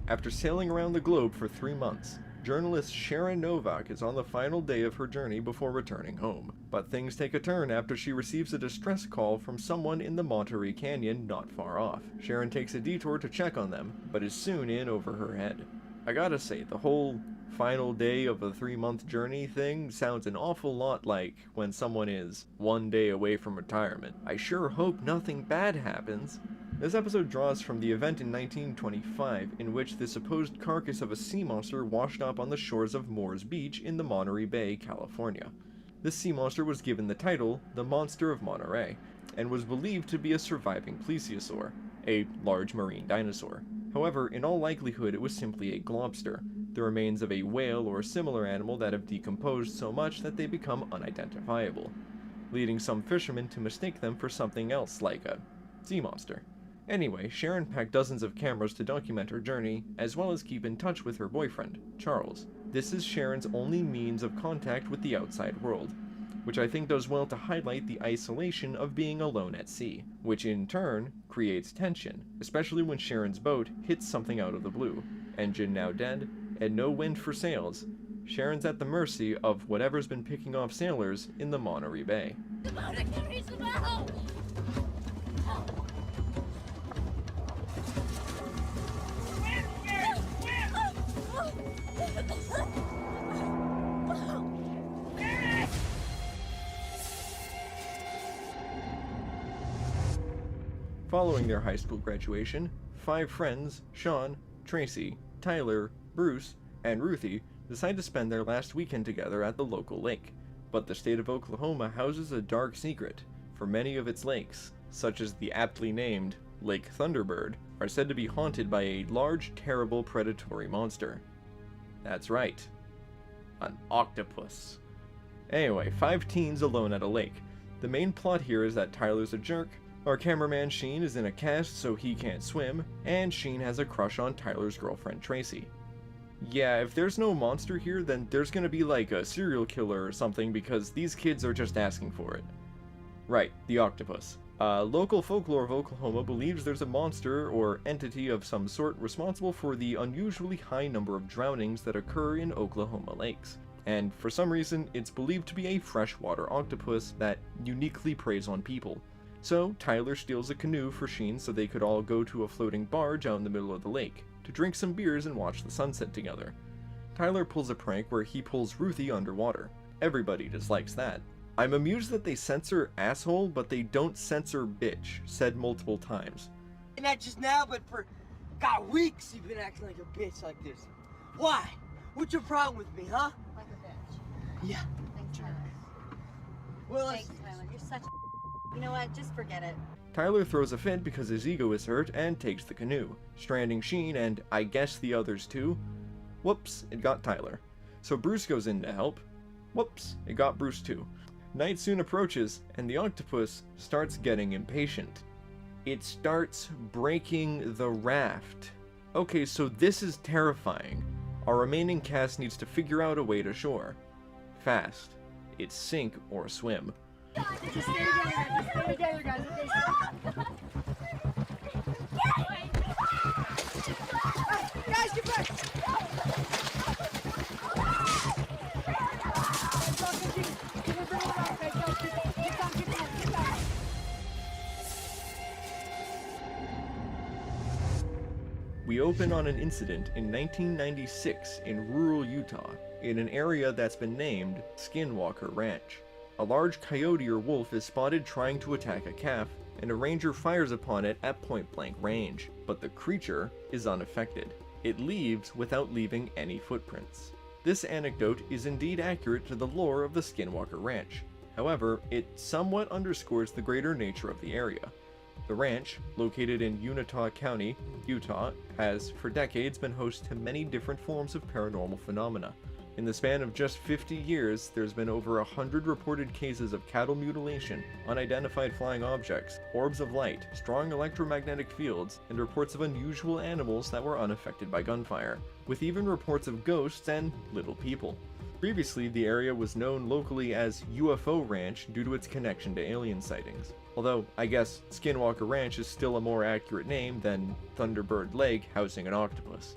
After sailing around the globe for 3 months, journalist Sharon Novak is on the final day of her journey before returning home. But things take a turn after she receives a distress call from someone in the Monterey Canyon not far off. Sharon takes a detour to check on them, but is soon in over her head. I gotta say, the whole final day of a 3-month journey thing sounds an awful lot like when someone is 1 day away from retirement. I sure hope nothing bad happens. This episode draws from the event in 1925 in which the supposed carcass of a sea monster washed up on the shores of Moores Beach in the Monterey Bay, California. This sea monster was given the title, the Monster of Monterey, and was believed to be a surviving plesiosaur, a large marine dinosaur. However, in all likelihood it was simply a globster, the remains of a whale or similar animal that have decomposed so much that they become unidentifiable, leading some fishermen to mistake them for something else like a sea monster. Anyway, Sharon packed dozens of cameras to document her journey, as well as keep in touch with her boyfriend, Charles. This is Sharon's only means of contact with the outside world, which I think does well to highlight the isolation of being alone at sea, which in turn creates tension, especially when Sharon's boat hits something out of the blue. Engine now dead, and no wind for sails, Sharon's at the mercy of whatever's been picking off sailors in the Monterey Bay. The boat, I can't reach the boat! Following their high school graduation, 5 friends, Sean, Tracy, Tyler, Bruce, and Ruthie, decide to spend their last weekend together at the local lake. But the state of Oklahoma houses a dark secret, for many of its lakes, such as the aptly named Lake Thunderbird, are said to be haunted by a large, terrible predatory monster. That's right, an octopus. Anyway, 5 teens alone at a lake. The main plot here is that Tyler's a jerk, our cameraman Sheen is in a cast so he can't swim, and Sheen has a crush on Tyler's girlfriend Tracy. Yeah, if there's no monster here, then there's gonna be like a serial killer or something because these kids are just asking for it. Right, the octopus. Local folklore of Oklahoma believes there's a monster or entity of some sort responsible for the unusually high number of drownings that occur in Oklahoma lakes. And for some reason, it's believed to be a freshwater octopus that uniquely preys on people. So Tyler steals a canoe for Sheen so they could all go to a floating barge out in the middle of the lake, to drink some beers and watch the sunset together. Tyler pulls a prank where he pulls Ruthie underwater. Everybody dislikes that. I'm amused that they censor asshole, but they don't censor bitch, said multiple times. Not just now, but for, God, weeks you've been acting like a bitch like this. Why? What's your problem with me, huh? Like a bitch. Yeah. Thanks, Tyler. Well, Thanks, Tyler. You're such a... You know what? Just forget it. Tyler throws a fit because his ego is hurt and takes the canoe, stranding Sheen and I guess the others too. Whoops, it got Tyler. So Bruce goes in to help. Whoops, it got Bruce too. Night soon approaches, and the octopus starts getting impatient. It starts breaking the raft. Okay, so this is terrifying. Our remaining cast needs to figure out a way to shore. Fast. It's sink or swim. Just stay together, guys. Just stay together, guys. Okay, stop. guys, get back! Come on, bring it around. We open on an incident in 1996 in rural Utah, in an area that's been named Skinwalker Ranch. A large coyote or wolf is spotted trying to attack a calf, and a ranger fires upon it at point-blank range, but the creature is unaffected. It leaves without leaving any footprints. This anecdote is indeed accurate to the lore of the Skinwalker Ranch. However, it somewhat underscores the greater nature of the area. The ranch, located in Unitah County, Utah, has for decades been host to many different forms of paranormal phenomena. In the span of just 50 years, there's been over 100 reported cases of cattle mutilation, unidentified flying objects, orbs of light, strong electromagnetic fields, and reports of unusual animals that were unaffected by gunfire, with even reports of ghosts and little people. Previously, the area was known locally as UFO Ranch due to its connection to alien sightings. Although, I guess Skinwalker Ranch is still a more accurate name than Thunderbird Lake housing an octopus.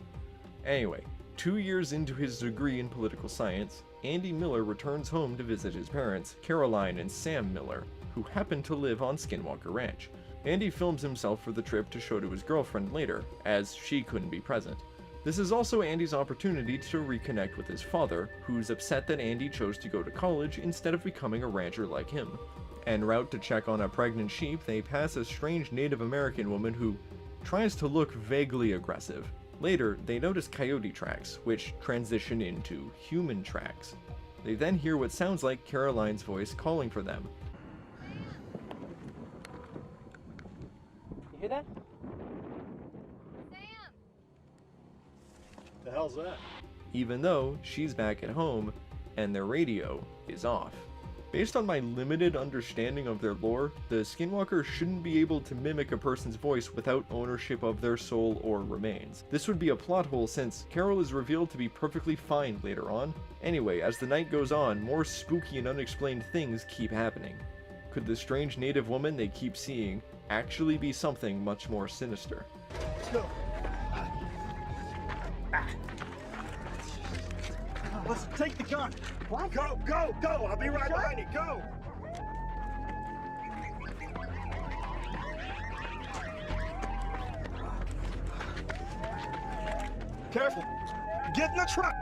Anyway, 2 years into his degree in political science, Andy Miller returns home to visit his parents, Caroline and Sam Miller, who happen to live on Skinwalker Ranch. Andy films himself for the trip to show to his girlfriend later, as she couldn't be present. This is also Andy's opportunity to reconnect with his father, who's upset that Andy chose to go to college instead of becoming a rancher like him. En route to check on a pregnant sheep, they pass a strange Native American woman who tries to look vaguely aggressive. Later, they notice coyote tracks, which transition into human tracks. They then hear what sounds like Caroline's voice calling for them. You hear that? The hell's that? Even though she's back at home, and their radio is off. Based on my limited understanding of their lore, the Skinwalker shouldn't be able to mimic a person's voice without ownership of their soul or remains. This would be a plot hole since Carol is revealed to be perfectly fine later on. Anyway, as the night goes on, more spooky and unexplained things keep happening. Could the strange native woman they keep seeing actually be something much more sinister? Let's go. Listen, take the gun. What? Go, go, go. I'll be right behind you. Go. Careful. Get in the truck.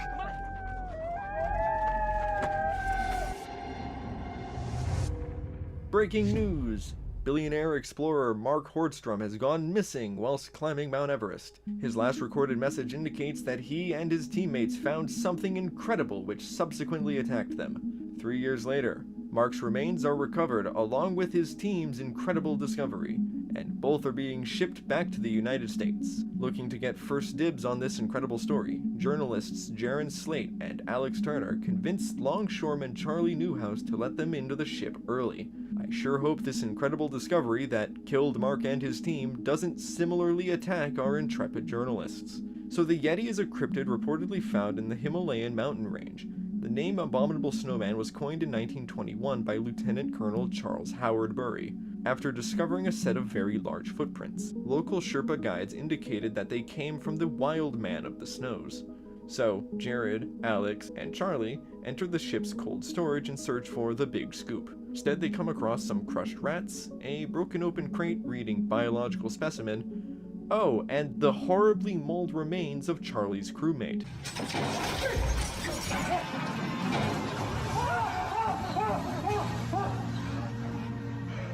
Breaking news! Billionaire explorer Mark Hordstrom has gone missing whilst climbing Mount Everest. His last recorded message indicates that he and his teammates found something incredible which subsequently attacked them. 3 years later, Mark's remains are recovered along with his team's incredible discovery, and both are being shipped back to the United States. Looking to get first dibs on this incredible story, journalists Jaron Slate and Alex Turner convinced longshoreman Charlie Newhouse to let them into the ship early. I sure hope this incredible discovery that killed Mark and his team doesn't similarly attack our intrepid journalists. So the Yeti is a cryptid reportedly found in the Himalayan mountain range. The name Abominable Snowman was coined in 1921 by Lieutenant Colonel Charles Howard Bury, after discovering a set of very large footprints. Local Sherpa guides indicated that they came from the wild man of the snows. So, Jared, Alex, and Charlie enter the ship's cold storage and search for the big scoop. Instead, they come across some crushed rats, a broken open crate reading biological specimen, oh, and the horribly mauled remains of Charlie's crewmate.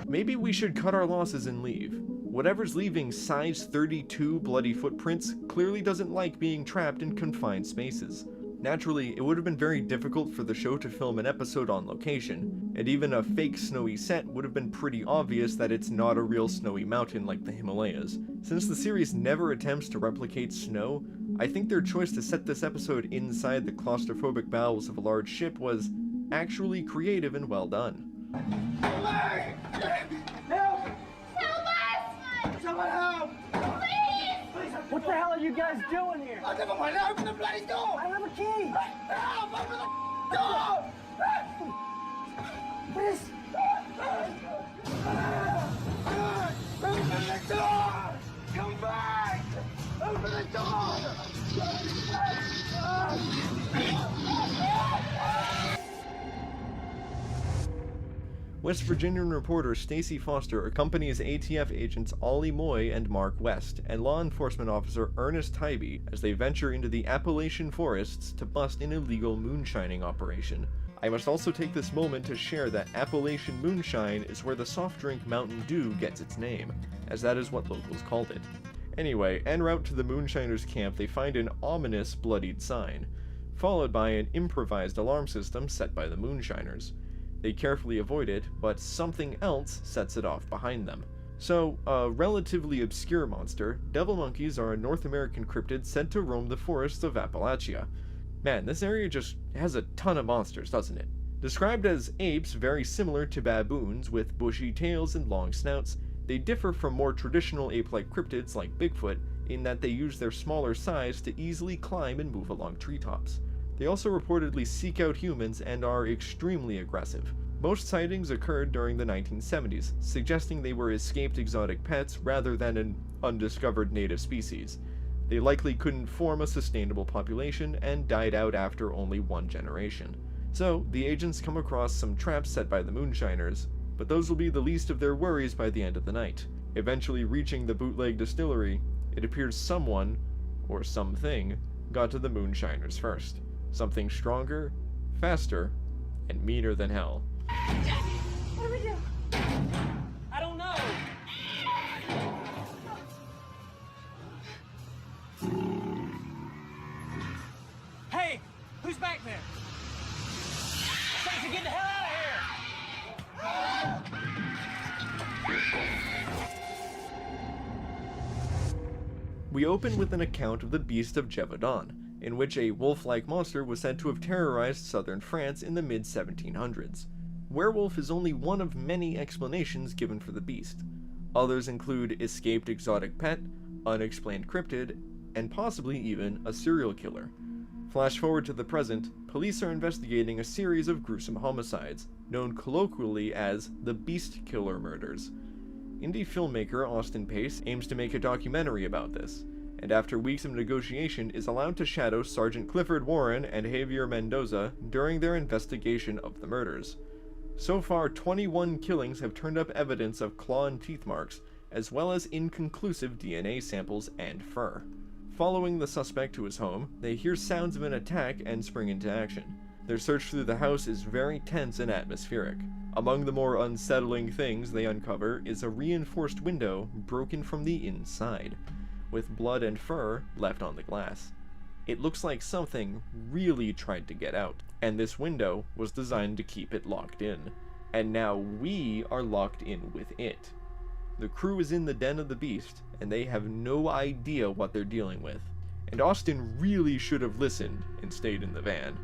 Maybe we should cut our losses and leave. Whatever's leaving size 32 bloody footprints clearly doesn't like being trapped in confined spaces. Naturally, it would have been very difficult for the show to film an episode on location, and even a fake snowy set would have been pretty obvious that it's not a real snowy mountain like the Himalayas. Since the series never attempts to replicate snow, I think their choice to set this episode inside the claustrophobic bowels of a large ship was actually creative and well done. Help! Help us! Someone help! Please! What the hell are you guys doing here? Oh, never mind. Open the bloody door! I have a key. Help! Open the door! What is... Open the door! Come back! Open the door! West Virginian reporter Stacy Foster accompanies ATF agents Ollie Moy and Mark West, and law enforcement officer Ernest Tybee as they venture into the Appalachian forests to bust an illegal moonshining operation. I must also take this moment to share that Appalachian moonshine is where the soft drink Mountain Dew gets its name, as that is what locals called it. Anyway, en route to the moonshiners' camp, they find an ominous bloodied sign, followed by an improvised alarm system set by the moonshiners. They carefully avoid it, but something else sets it off behind them. So, a relatively obscure monster, devil monkeys are a North American cryptid said to roam the forests of Appalachia. Man, this area just has a ton of monsters, doesn't it? Described as apes very similar to baboons with bushy tails and long snouts, they differ from more traditional ape-like cryptids like Bigfoot in that they use their smaller size to easily climb and move along treetops. They also reportedly seek out humans and are extremely aggressive. Most sightings occurred during the 1970s, suggesting they were escaped exotic pets rather than an undiscovered native species. They likely couldn't form a sustainable population and died out after only one generation. So, the agents come across some traps set by the moonshiners, but those will be the least of their worries by the end of the night. Eventually reaching the bootleg distillery, it appears someone, or something, got to the moonshiners first. Something stronger, faster, and meaner than hell. What do we do? I don't know. Hey, who's back there? Say to get the hell out of here! We open with an account of the Beast of Gevaudan, in which a wolf-like monster was said to have terrorized southern France in the mid-1700s. Werewolf is only one of many explanations given for the beast. Others include escaped exotic pet, unexplained cryptid, and possibly even a serial killer. Flash forward to the present, police are investigating a series of gruesome homicides, known colloquially as the Beast Killer murders. Indie filmmaker Austin Pace aims to make a documentary about this, and after weeks of negotiation is allowed to shadow Sergeant Clifford Warren and Javier Mendoza during their investigation of the murders. So far, 21 killings have turned up evidence of claw and teeth marks, as well as inconclusive DNA samples and fur. Following the suspect to his home, they hear sounds of an attack and spring into action. Their search through the house is very tense and atmospheric. Among the more unsettling things they uncover is a reinforced window broken from the inside, with blood and fur left on the glass. It looks like something really tried to get out, and this window was designed to keep it locked in. And now we are locked in with it. The crew is in the den of the beast, and they have no idea what they're dealing with. And Austin really should have listened and stayed in the van.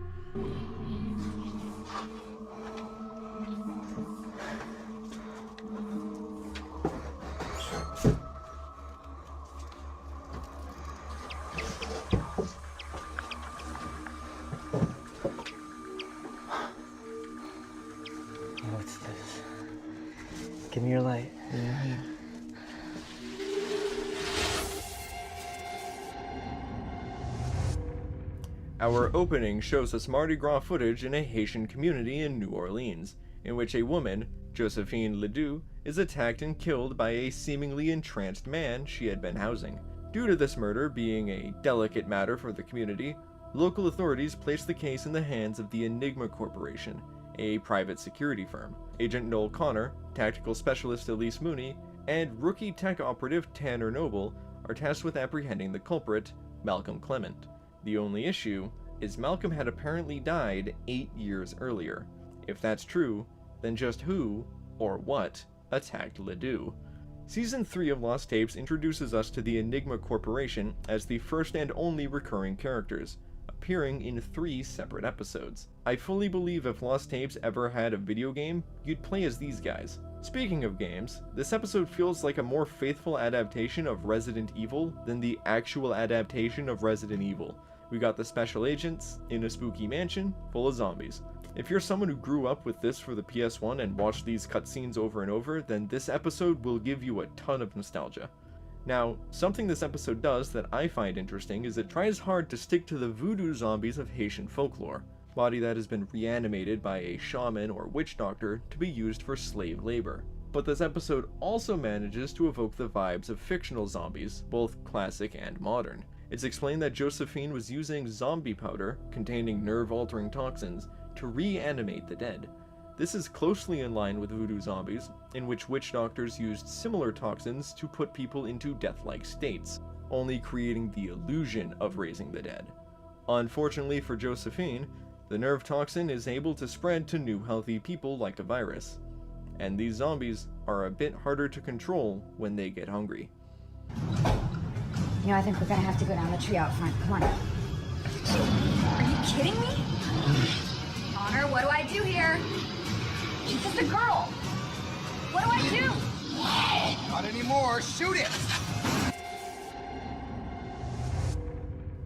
What's this? Give me your light. Our opening shows us Mardi Gras footage in a Haitian community in New Orleans, in which a woman, Josephine Ledoux, is attacked and killed by a seemingly entranced man she had been housing. Due to this murder being a delicate matter for the community, local authorities placed the case in the hands of the Enigma Corporation, a private security firm. Agent Noel Connor, tactical specialist Elise Mooney, and rookie tech operative Tanner Noble are tasked with apprehending the culprit, Malcolm Clement. The only issue is Malcolm had apparently died 8 years earlier. If that's true, then just who, or what, attacked Ledoux? Season 3 of Lost Tapes introduces us to the Enigma Corporation as the first and only recurring characters, appearing in 3 separate episodes. I fully believe if Lost Tapes ever had a video game, you'd play as these guys. Speaking of games, this episode feels like a more faithful adaptation of Resident Evil than the actual adaptation of Resident Evil. We got the special agents in a spooky mansion full of zombies. If you're someone who grew up with this for the PS1 and watched these cutscenes over and over, then this episode will give you a ton of nostalgia. Now, something this episode does that I find interesting is it tries hard to stick to the voodoo zombies of Haitian folklore. body that has been reanimated by a shaman or witch doctor to be used for slave labor. But this episode also manages to evoke the vibes of fictional zombies, both classic and modern. It's explained that Josephine was using zombie powder containing nerve-altering toxins to reanimate the dead. This is closely in line with voodoo zombies, in which witch doctors used similar toxins to put people into death-like states, only creating the illusion of raising the dead. Unfortunately for Josephine, the nerve toxin is able to spread to new healthy people like a virus, and these zombies are a bit harder to control when they get hungry. You know, I think we're gonna have to go down the tree out front. Come on. Are you kidding me? Connor, what do I do here? She's just a girl. What do I do? Not anymore. Shoot it!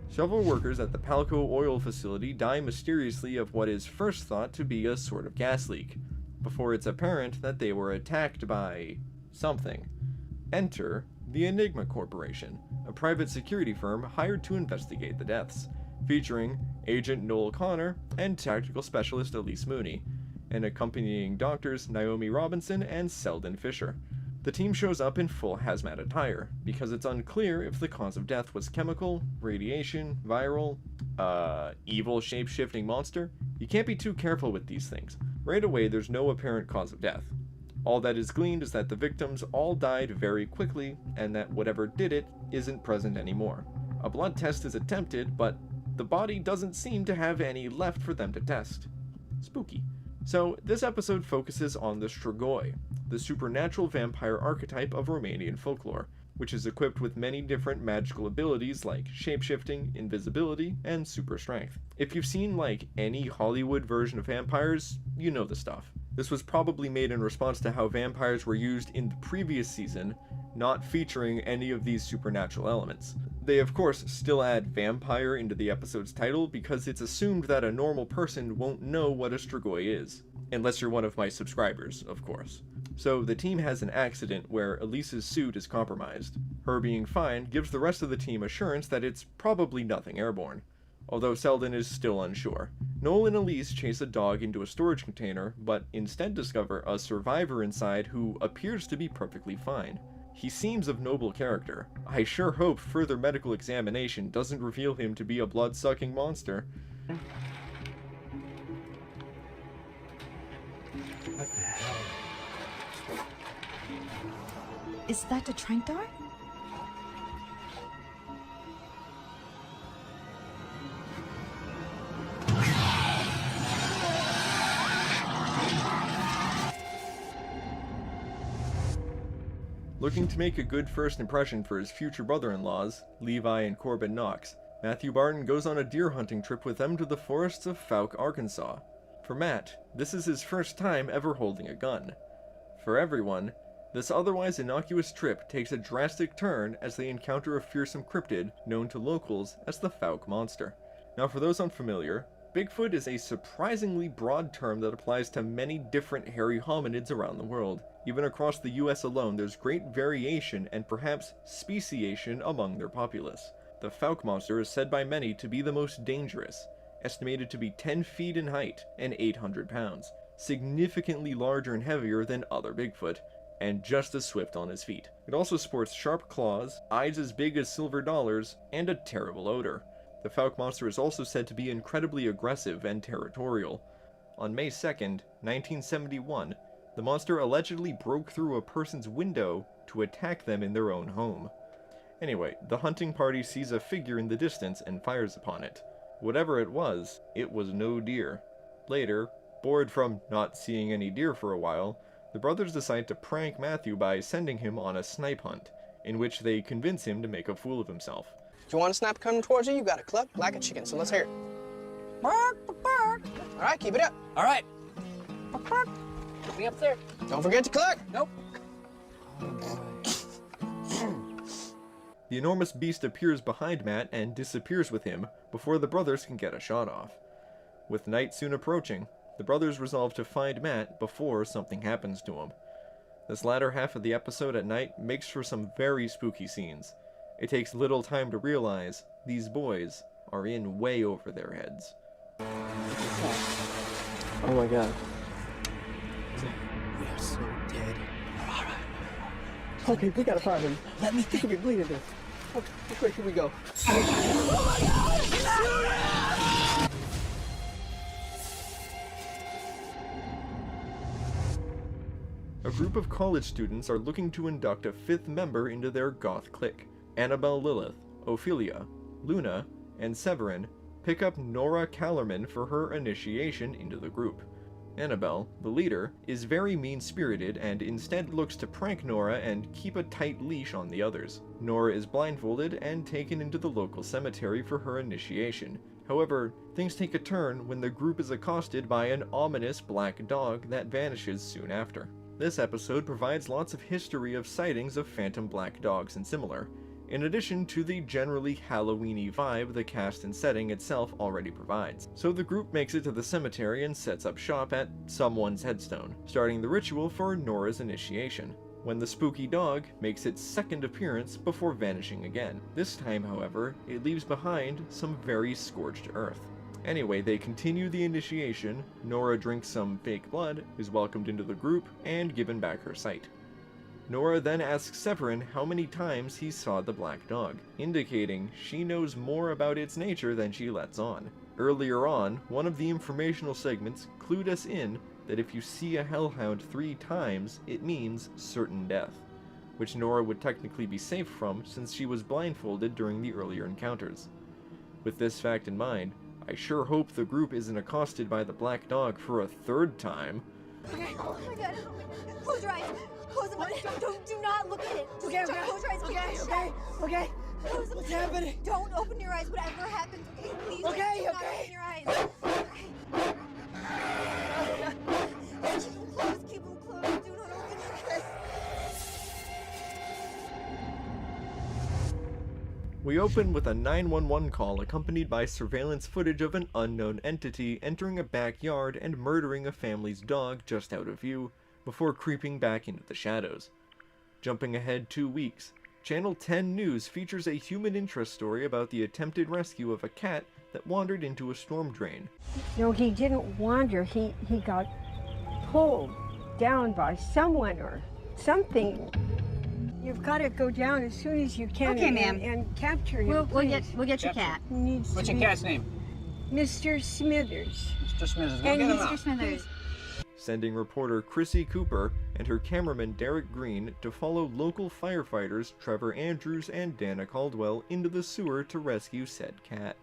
Several workers at the Palco oil facility die mysteriously of what is first thought to be a sort of gas leak, before it's apparent that they were attacked by something. Enter the Enigma Corporation, a private security firm hired to investigate the deaths, featuring Agent Noel Connor and tactical specialist Elise Mooney, and accompanying doctors Naomi Robinson and Selden Fisher. The team shows up in full hazmat attire, because it's unclear if the cause of death was chemical, radiation, viral, evil shape-shifting monster. You can't be too careful with these things. Right away, there's no apparent cause of death. All that is gleaned is that the victims all died very quickly, and that whatever did it isn't present anymore. A blood test is attempted, but the body doesn't seem to have any left for them to test. Spooky. So, this episode focuses on the Strigoi, the supernatural vampire archetype of Romanian folklore, which is equipped with many different magical abilities like shapeshifting, invisibility, and super strength. If you've seen like any Hollywood version of vampires, you know the stuff. This was probably made in response to how vampires were used in the previous season, not featuring any of these supernatural elements. They of course still add vampire into the episode's title because it's assumed that a normal person won't know what a Strigoi is. Unless you're one of my subscribers, of course. So the team has an accident where Elise's suit is compromised. Her being fine gives the rest of the team assurance that it's probably nothing airborne, although Selden is still unsure. Noel and Elise chase a dog into a storage container, but instead discover a survivor inside who appears to be perfectly fine. He seems of noble character. I sure hope further medical examination doesn't reveal him to be a blood-sucking monster. What the hell? Is that the trank dart? Looking to make a good first impression for his future brother-in-laws, Levi and Corbin Knox, Matthew Barton goes on a deer hunting trip with them to the forests of Falk, Arkansas. For Matt, this is his first time ever holding a gun. For everyone, this otherwise innocuous trip takes a drastic turn as they encounter a fearsome cryptid known to locals as the Falk monster. Now for those unfamiliar, Bigfoot is a surprisingly broad term that applies to many different hairy hominids around the world. Even across the US alone, there's great variation and perhaps speciation among their populace. The Falk monster is said by many to be the most dangerous, estimated to be 10 feet in height and 800 pounds, significantly larger and heavier than other Bigfoot, and just as swift on his feet. It also sports sharp claws, eyes as big as silver dollars, and a terrible odor. The Falk monster is also said to be incredibly aggressive and territorial. On May 2nd, 1971, the monster allegedly broke through a person's window to attack them in their own home. Anyway, the hunting party sees a figure in the distance and fires upon it. Whatever it was no deer. Later, bored from not seeing any deer for a while, the brothers decide to prank Matthew by sending him on a snipe hunt, in which they convince him to make a fool of himself. If you want a snipe coming towards you, you gotta cluck like a chicken, so let's hear it. Bark, bark, bark. All right, keep it up. All right. Bark, bark. Get me up there. Don't forget to cluck. Nope. The enormous beast appears behind Matt and disappears with him before the brothers can get a shot off. With night soon approaching, the brothers resolve to find Matt before something happens to him. This latter half of the episode at night makes for some very spooky scenes. It takes little time to realize these boys are in way over their heads. Oh my god. We are so dead. Okay, we gotta find him. Let me think. He could be bleeding to death. Okay, which way should we go? A group of college students are looking to induct a 5th member into their goth clique. Annabelle Lilith, Ophelia, Luna, and Severin pick up Nora Callerman for her initiation into the group. Annabelle, the leader, is very mean-spirited and instead looks to prank Nora and keep a tight leash on the others. Nora is blindfolded and taken into the local cemetery for her initiation. However, things take a turn when the group is accosted by an ominous black dog that vanishes soon after. This episode provides lots of history of sightings of phantom black dogs and similar, in addition to the generally Halloween-y vibe the cast and setting itself already provides. So the group makes it to the cemetery and sets up shop at someone's headstone, starting the ritual for Nora's initiation, when the spooky dog makes its second appearance before vanishing again. This time, however, it leaves behind some very scorched earth. Anyway, they continue the initiation, Nora drinks some fake blood, is welcomed into the group, and given back her sight. Nora then asks Severin how many times he saw the black dog, indicating she knows more about its nature than she lets on. Earlier on, one of the informational segments clued us in that if you see a hellhound 3 times, it means certain death, which Nora would technically be safe from since she was blindfolded during the earlier encounters. With this fact in mind, I sure hope the group isn't accosted by the black dog for a 3rd time. Okay. Oh my god. Close your eyes. Close them. Do not look at it. Just close your eyes. Okay. Close them. What's happening? Don't open your eyes. Whatever happens, okay? Please. Okay, do not okay. open your eyes. Okay. Keep them closed. Do not open your eyes. We open with a 911 call accompanied by surveillance footage of an unknown entity entering a backyard and murdering a family's dog just out of view, before creeping back into the shadows. Jumping ahead 2 weeks, Channel 10 News features a human interest story about the attempted rescue of a cat that wandered into a storm drain. No, he didn't wander. He got pulled down by someone or something. You've got to go down as soon as you can. Okay, ma'am. And capture him. We'll get your cat. What's your cat's name? Mr. Smithers. Mr. Smithers. Go And get him Mr. out. Smithers. Sending reporter Chrissy Cooper and her cameraman Derek Green to follow local firefighters Trevor Andrews and Dana Caldwell into the sewer to rescue said cat.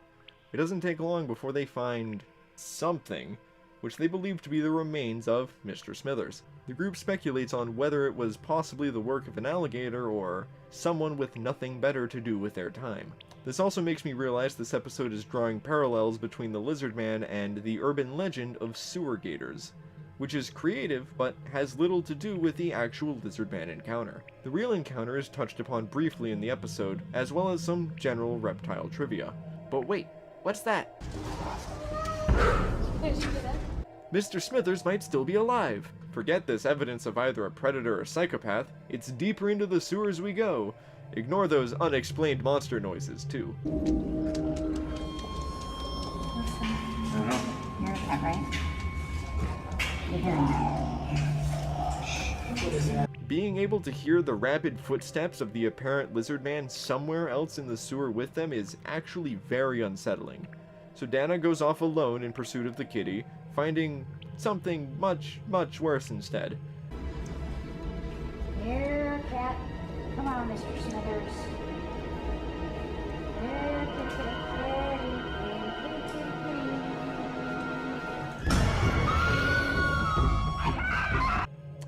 It doesn't take long before they find something, which they believe to be the remains of Mr. Smithers. The group speculates on whether it was possibly the work of an alligator or someone with nothing better to do with their time. This also makes me realize this episode is drawing parallels between the lizard man and the urban legend of sewer gators, which is creative but has little to do with the actual lizard man encounter. The real encounter is touched upon briefly in the episode, as well as some general reptile trivia. But wait, what's that? Mr. Smithers might still be alive. Forget this evidence of either a predator or psychopath. It's deeper into the sewers we go. Ignore those unexplained monster noises, too. You're a cat, right? You're hearing that. Being able to hear the rapid footsteps of the apparent lizard man somewhere else in the sewer with them is actually very unsettling. So Dana goes off alone in pursuit of the kitty, finding something much, much worse instead. Here, cat. Come on, Mr. Smithers.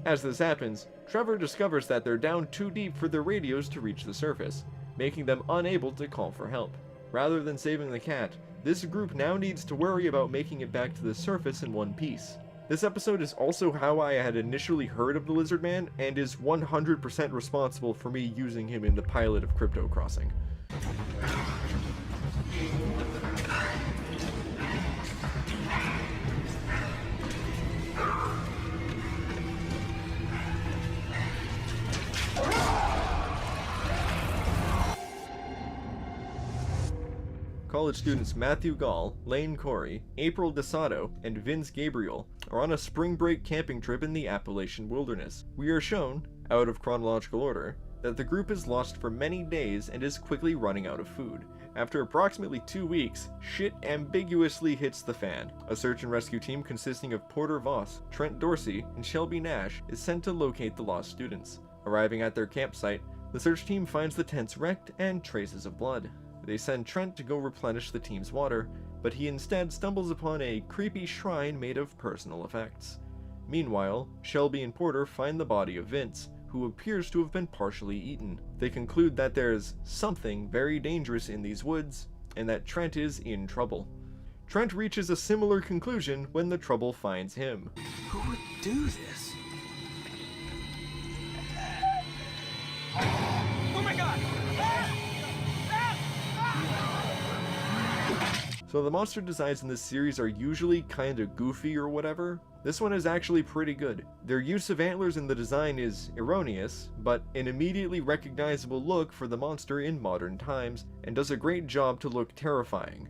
As this happens, Trevor discovers that they're down too deep for their radios to reach the surface, making them unable to call for help. Rather than saving the cat, this group now needs to worry about making it back to the surface in one piece. This episode is also how I had initially heard of the Lizard Man, and is 100% responsible for me using him in the pilot of Crypto Crossing. college students Matthew Gall, Lane Corey, April DeSato, and Vince Gabriel are on a spring break camping trip in the Appalachian wilderness. We are shown, out of chronological order, that the group is lost for many days and is quickly running out of food. After approximately 2 weeks, shit ambiguously hits the fan. A search and rescue team consisting of Porter Voss, Trent Dorsey, and Shelby Nash is sent to locate the lost students. Arriving at their campsite, the search team finds the tents wrecked and traces of blood. They send Trent to go replenish the team's water, but he instead stumbles upon a creepy shrine made of personal effects. Meanwhile, Shelby and Porter find the body of Vince, who appears to have been partially eaten. They conclude that there's something very dangerous in these woods, and that Trent is in trouble. Trent reaches a similar conclusion when the trouble finds him. Who would do this? Oh my god! So the monster designs in this series are usually kinda goofy or whatever. This one is actually pretty good. Their use of antlers in the design is erroneous, but an immediately recognizable look for the monster in modern times, and does a great job to look terrifying.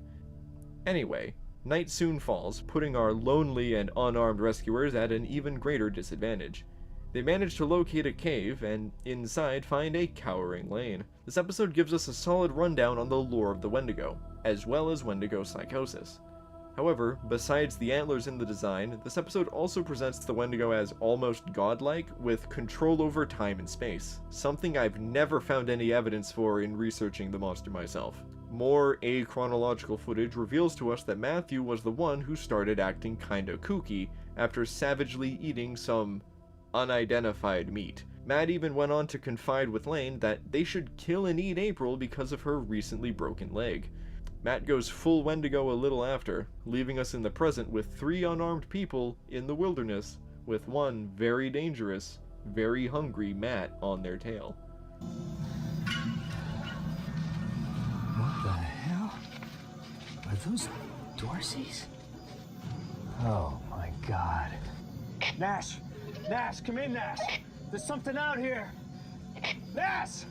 Anyway, night soon falls, putting our lonely and unarmed rescuers at an even greater disadvantage. They manage to locate a cave, and inside find a cowering Lane. This episode gives us a solid rundown on the lore of the Wendigo, as well as Wendigo psychosis. However, besides the antlers in the design, this episode also presents the Wendigo as almost godlike, with control over time and space, something I've never found any evidence for in researching the monster myself. More achronological footage reveals to us that Matthew was the one who started acting kinda kooky after savagely eating some unidentified meat. Matt even went on to confide with Lane that they should kill and eat April because of her recently broken leg. Matt goes full Wendigo a little after, leaving us in the present with 3 unarmed people in the wilderness, with one very dangerous, very hungry Matt on their tail. What the hell? Are those Dorseys? Oh my god. Nash! Nash, come in, Nash! There's something out here! Nash!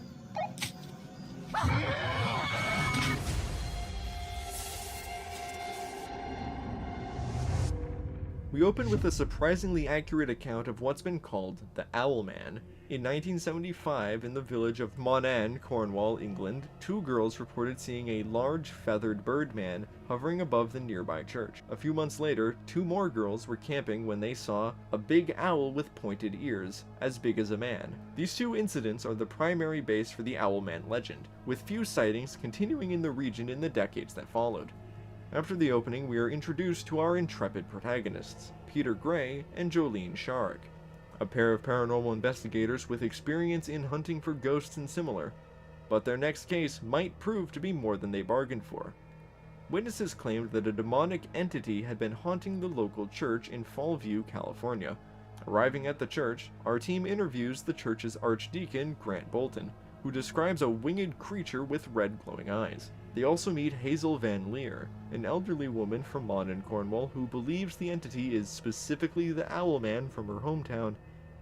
We open with a surprisingly accurate account of what's been called the Owlman. In 1975, in the village of Monan, Cornwall, England, 2 girls reported seeing a large feathered birdman hovering above the nearby church. A few months later, 2 more girls were camping when they saw a big owl with pointed ears, as big as a man. These 2 incidents are the primary base for the Owlman legend, with few sightings continuing in the region in the decades that followed. After the opening, we are introduced to our intrepid protagonists, Peter Gray and Jolene Sharrock, a pair of paranormal investigators with experience in hunting for ghosts and similar, but their next case might prove to be more than they bargained for. Witnesses claimed that a demonic entity had been haunting the local church in Fallview, California. Arriving at the church, our team interviews the church's archdeacon, Grant Bolton, who describes a winged creature with red glowing eyes. They also meet Hazel Van Leer, an elderly woman from Monan, Cornwall, who believes the entity is specifically the Owlman from her hometown,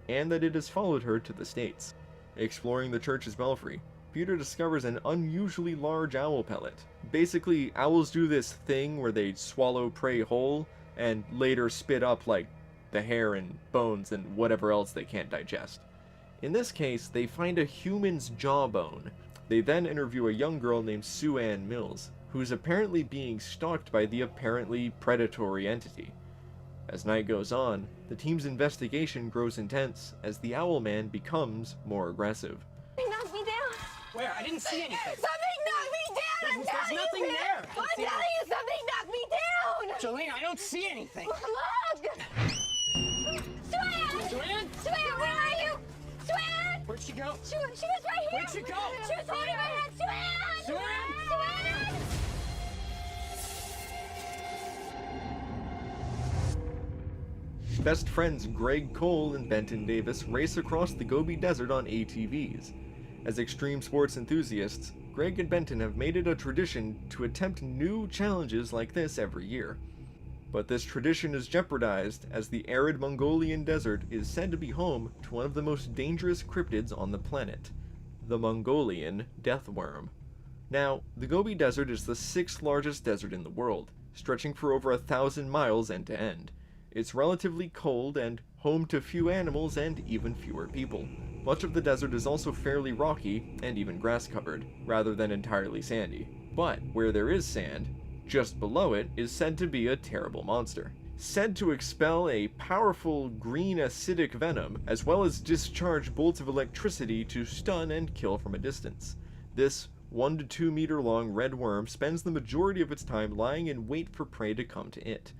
and that it has followed her to the States. Exploring the church's belfry, Peter discovers an unusually large owl pellet. Basically, owls do this thing where they swallow prey whole, and later spit up like the hair and bones and whatever else they can't digest. In this case, they find a human's jawbone. They then interview a young girl named Sue Ann Mills, who is apparently being stalked by the apparently predatory entity. As night goes on, the team's investigation grows intense as the Owlman becomes more aggressive. Something knocked me down. Where? I didn't see anything. Something knocked me down. There's nothing there. I'm telling you, something knocked me down. Jolene, I don't see anything. Look. Sue-Ann! Sue-Ann? Sue-Ann, where are you? Sue-Ann! Where'd she go? She was right here. Where'd she go? She was holding my hand. Sue-Ann! Sue-Ann? Sue-Ann! Best friends Greg Cole and Benton Davis race across the Gobi Desert on ATVs. As extreme sports enthusiasts, Greg and Benton have made it a tradition to attempt new challenges like this every year. But this tradition is jeopardized as the arid Mongolian desert is said to be home to one of the most dangerous cryptids on the planet, the Mongolian deathworm. Now, the Gobi Desert is the 6th largest desert in the world, stretching for over 1,000 miles end to end. It's relatively cold and home to few animals and even fewer people. Much of the desert is also fairly rocky and even grass-covered, rather than entirely sandy. But where there is sand, just below it is said to be a terrible monster, said to expel a powerful green acidic venom, as well as discharge bolts of electricity to stun and kill from a distance. This 1 to 2 meter long red worm spends the majority of its time lying in wait for prey to come to it.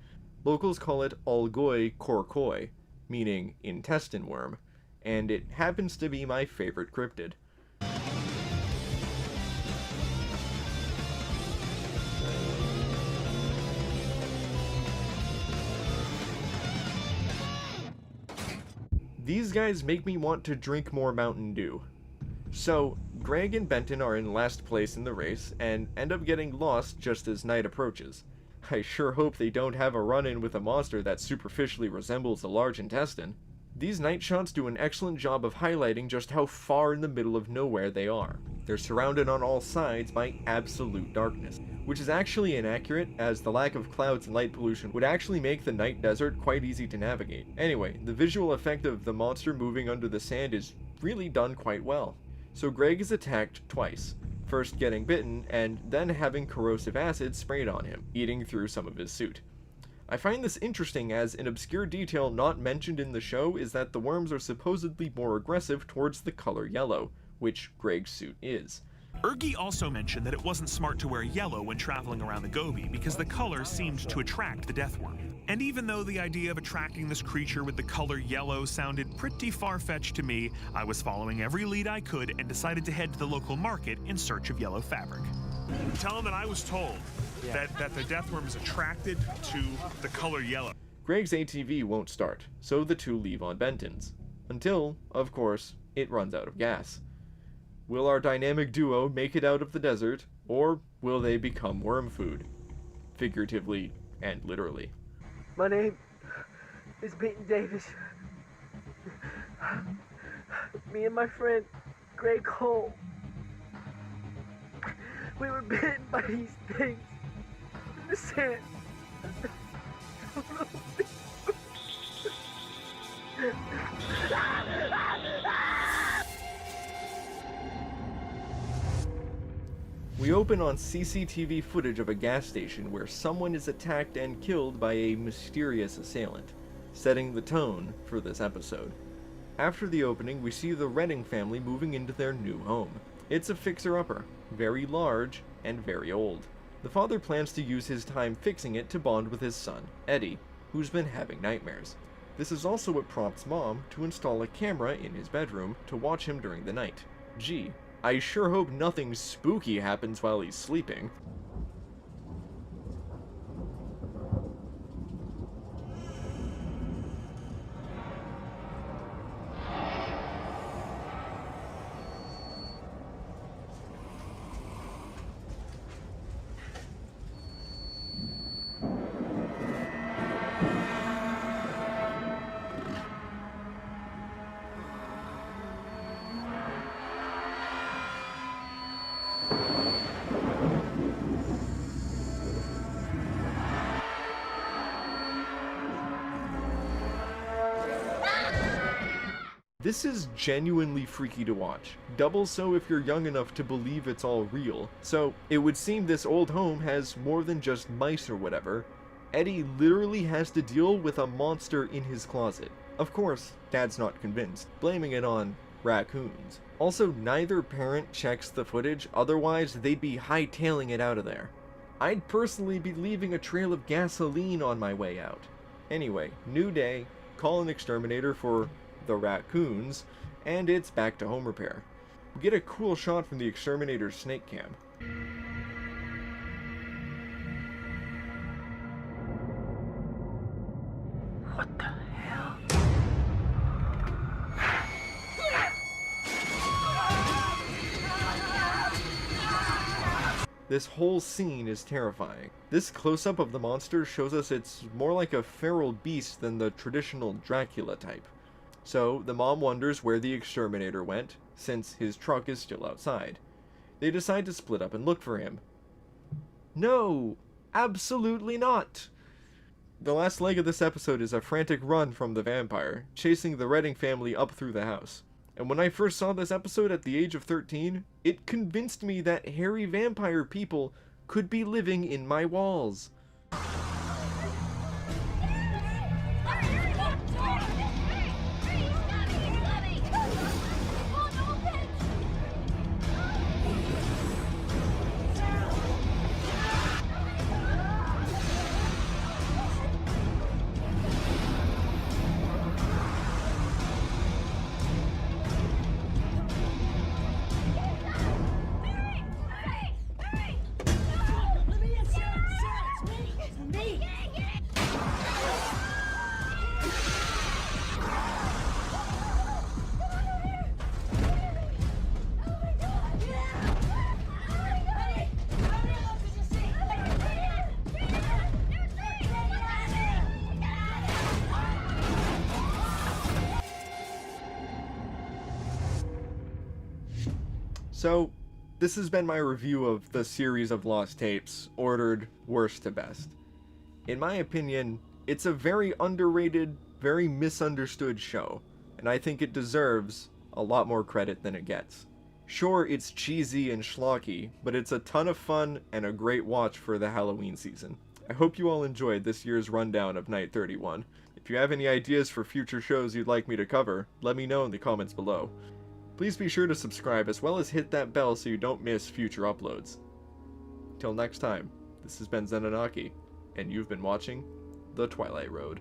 Locals call it Algoi Korkoi, meaning intestine worm, and it happens to be my favorite cryptid. These guys make me want to drink more Mountain Dew. So, Greg and Benton are in last place in the race and end up getting lost just as night approaches. I sure hope they don't have a run-in with a monster that superficially resembles a large intestine. These night shots do an excellent job of highlighting just how far in the middle of nowhere they are. They're surrounded on all sides by absolute darkness, which is actually inaccurate, as the lack of clouds and light pollution would actually make the night desert quite easy to navigate. Anyway, the visual effect of the monster moving under the sand is really done quite well. So Greg is attacked twice, first getting bitten and then having corrosive acid sprayed on him, eating through some of his suit. I find this interesting, as an obscure detail not mentioned in the show is that the worms are supposedly more aggressive towards the color yellow, which Greg's suit is. Ergi also mentioned that it wasn't smart to wear yellow when traveling around the Gobi because the color seemed to attract the deathworm. And even though the idea of attracting this creature with the color yellow sounded pretty far-fetched to me, I was following every lead I could and decided to head to the local market in search of yellow fabric. Tell him that I was told that the deathworm is attracted to the color yellow. Greg's ATV won't start, so the two leave on Benton's. Until, of course, it runs out of gas. Will our dynamic duo make it out of the desert, or will they become worm food? Figuratively and literally. My name is Peyton Davis. Me and my friend, Greg Cole, we were bitten by these things in the sand. We open on CCTV footage of a gas station where someone is attacked and killed by a mysterious assailant, setting the tone for this episode. After the opening, we see the Redding family moving into their new home. It's a fixer-upper, very large and very old. The father plans to use his time fixing it to bond with his son, Eddie, who's been having nightmares. This is also what prompts Mom to install a camera in his bedroom to watch him during the night. Gee, I sure hope nothing spooky happens while he's sleeping. This is genuinely freaky to watch, double so if you're young enough to believe it's all real. So it would seem this old home has more than just mice or whatever. Eddie literally has to deal with a monster in his closet. Of course, Dad's not convinced, blaming it on raccoons. Also, neither parent checks the footage, otherwise they'd be hightailing it out of there. I'd personally be leaving a trail of gasoline on my way out. Anyway, new day, call an exterminator for the raccoons, and it's back to home repair. We get a cool shot from the exterminator's snake cam. What the hell? This whole scene is terrifying. This close-up of the monster shows us it's more like a feral beast than the traditional Dracula type. So the mom wonders where the exterminator went, since his truck is still outside. they decide to split up and look for him. No, absolutely not. The last leg of this episode is a frantic run from the vampire, chasing the Redding family up through the house. And when I first saw this episode at the age of 13, it convinced me that hairy vampire people could be living in my walls. So, this has been my review of the series of lost tapes, ordered worst to best. In my opinion, it's a very underrated, very misunderstood show, and I think it deserves a lot more credit than it gets. Sure, it's cheesy and schlocky, but it's a ton of fun and a great watch for the Halloween season. I hope you all enjoyed this year's rundown of Night 31. If you have any ideas for future shows you'd like me to cover, let me know in the comments below. Please be sure to subscribe as well as hit that bell so you don't miss future uploads. Till next time, this has been Zenonaki, and you've been watching The Twilight Road.